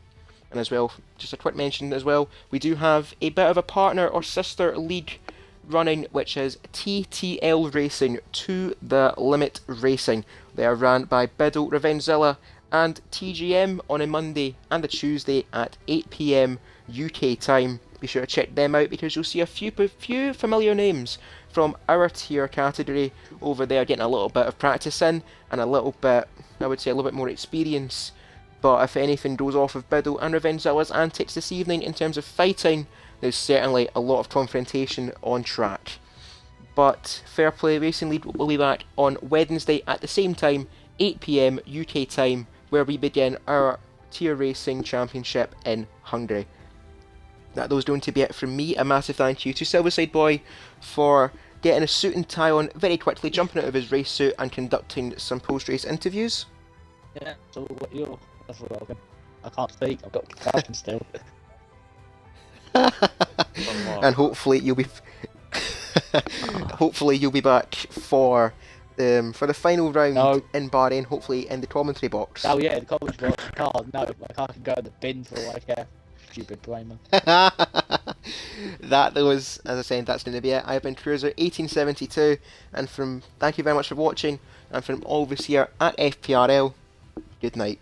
And as well, just a quick mention as well, we do have a bit of a partner or sister league running, which is TTL Racing to the Limit Racing. They are run by Biddle, Revengezilla and TGM on a Monday and a Tuesday at 8 PM UK time. Be sure to check them out because you'll see a few familiar names from our tier category over there, getting a little bit of practice in and a little bit, I would say, a little bit more experience. But if anything goes off of Biddle and Revengezilla's antics this evening in terms of fighting, there's certainly a lot of confrontation on track. But Fair Play Racing League will be back on Wednesday at the same time, 8 PM UK time, where we begin our tier racing championship in Hungary. That was going to be it from me. A massive thank you to Silverside Boy for getting a suit and tie on very quickly, jumping out of his race suit and conducting some post-race interviews. Yeah, so what you're... That's what I can't speak, I've got concussion still. And hopefully you'll be hopefully you'll be back for the final round No. in Bahrain, hopefully in the commentary box. Oh yeah, the college box car. No, my car can go in the bin for like a stupid Bramer. That was, as I said, that's going to be it. I've been Cruiser 1872, and thank you very much for watching, and from all of us here at FPRL, good night.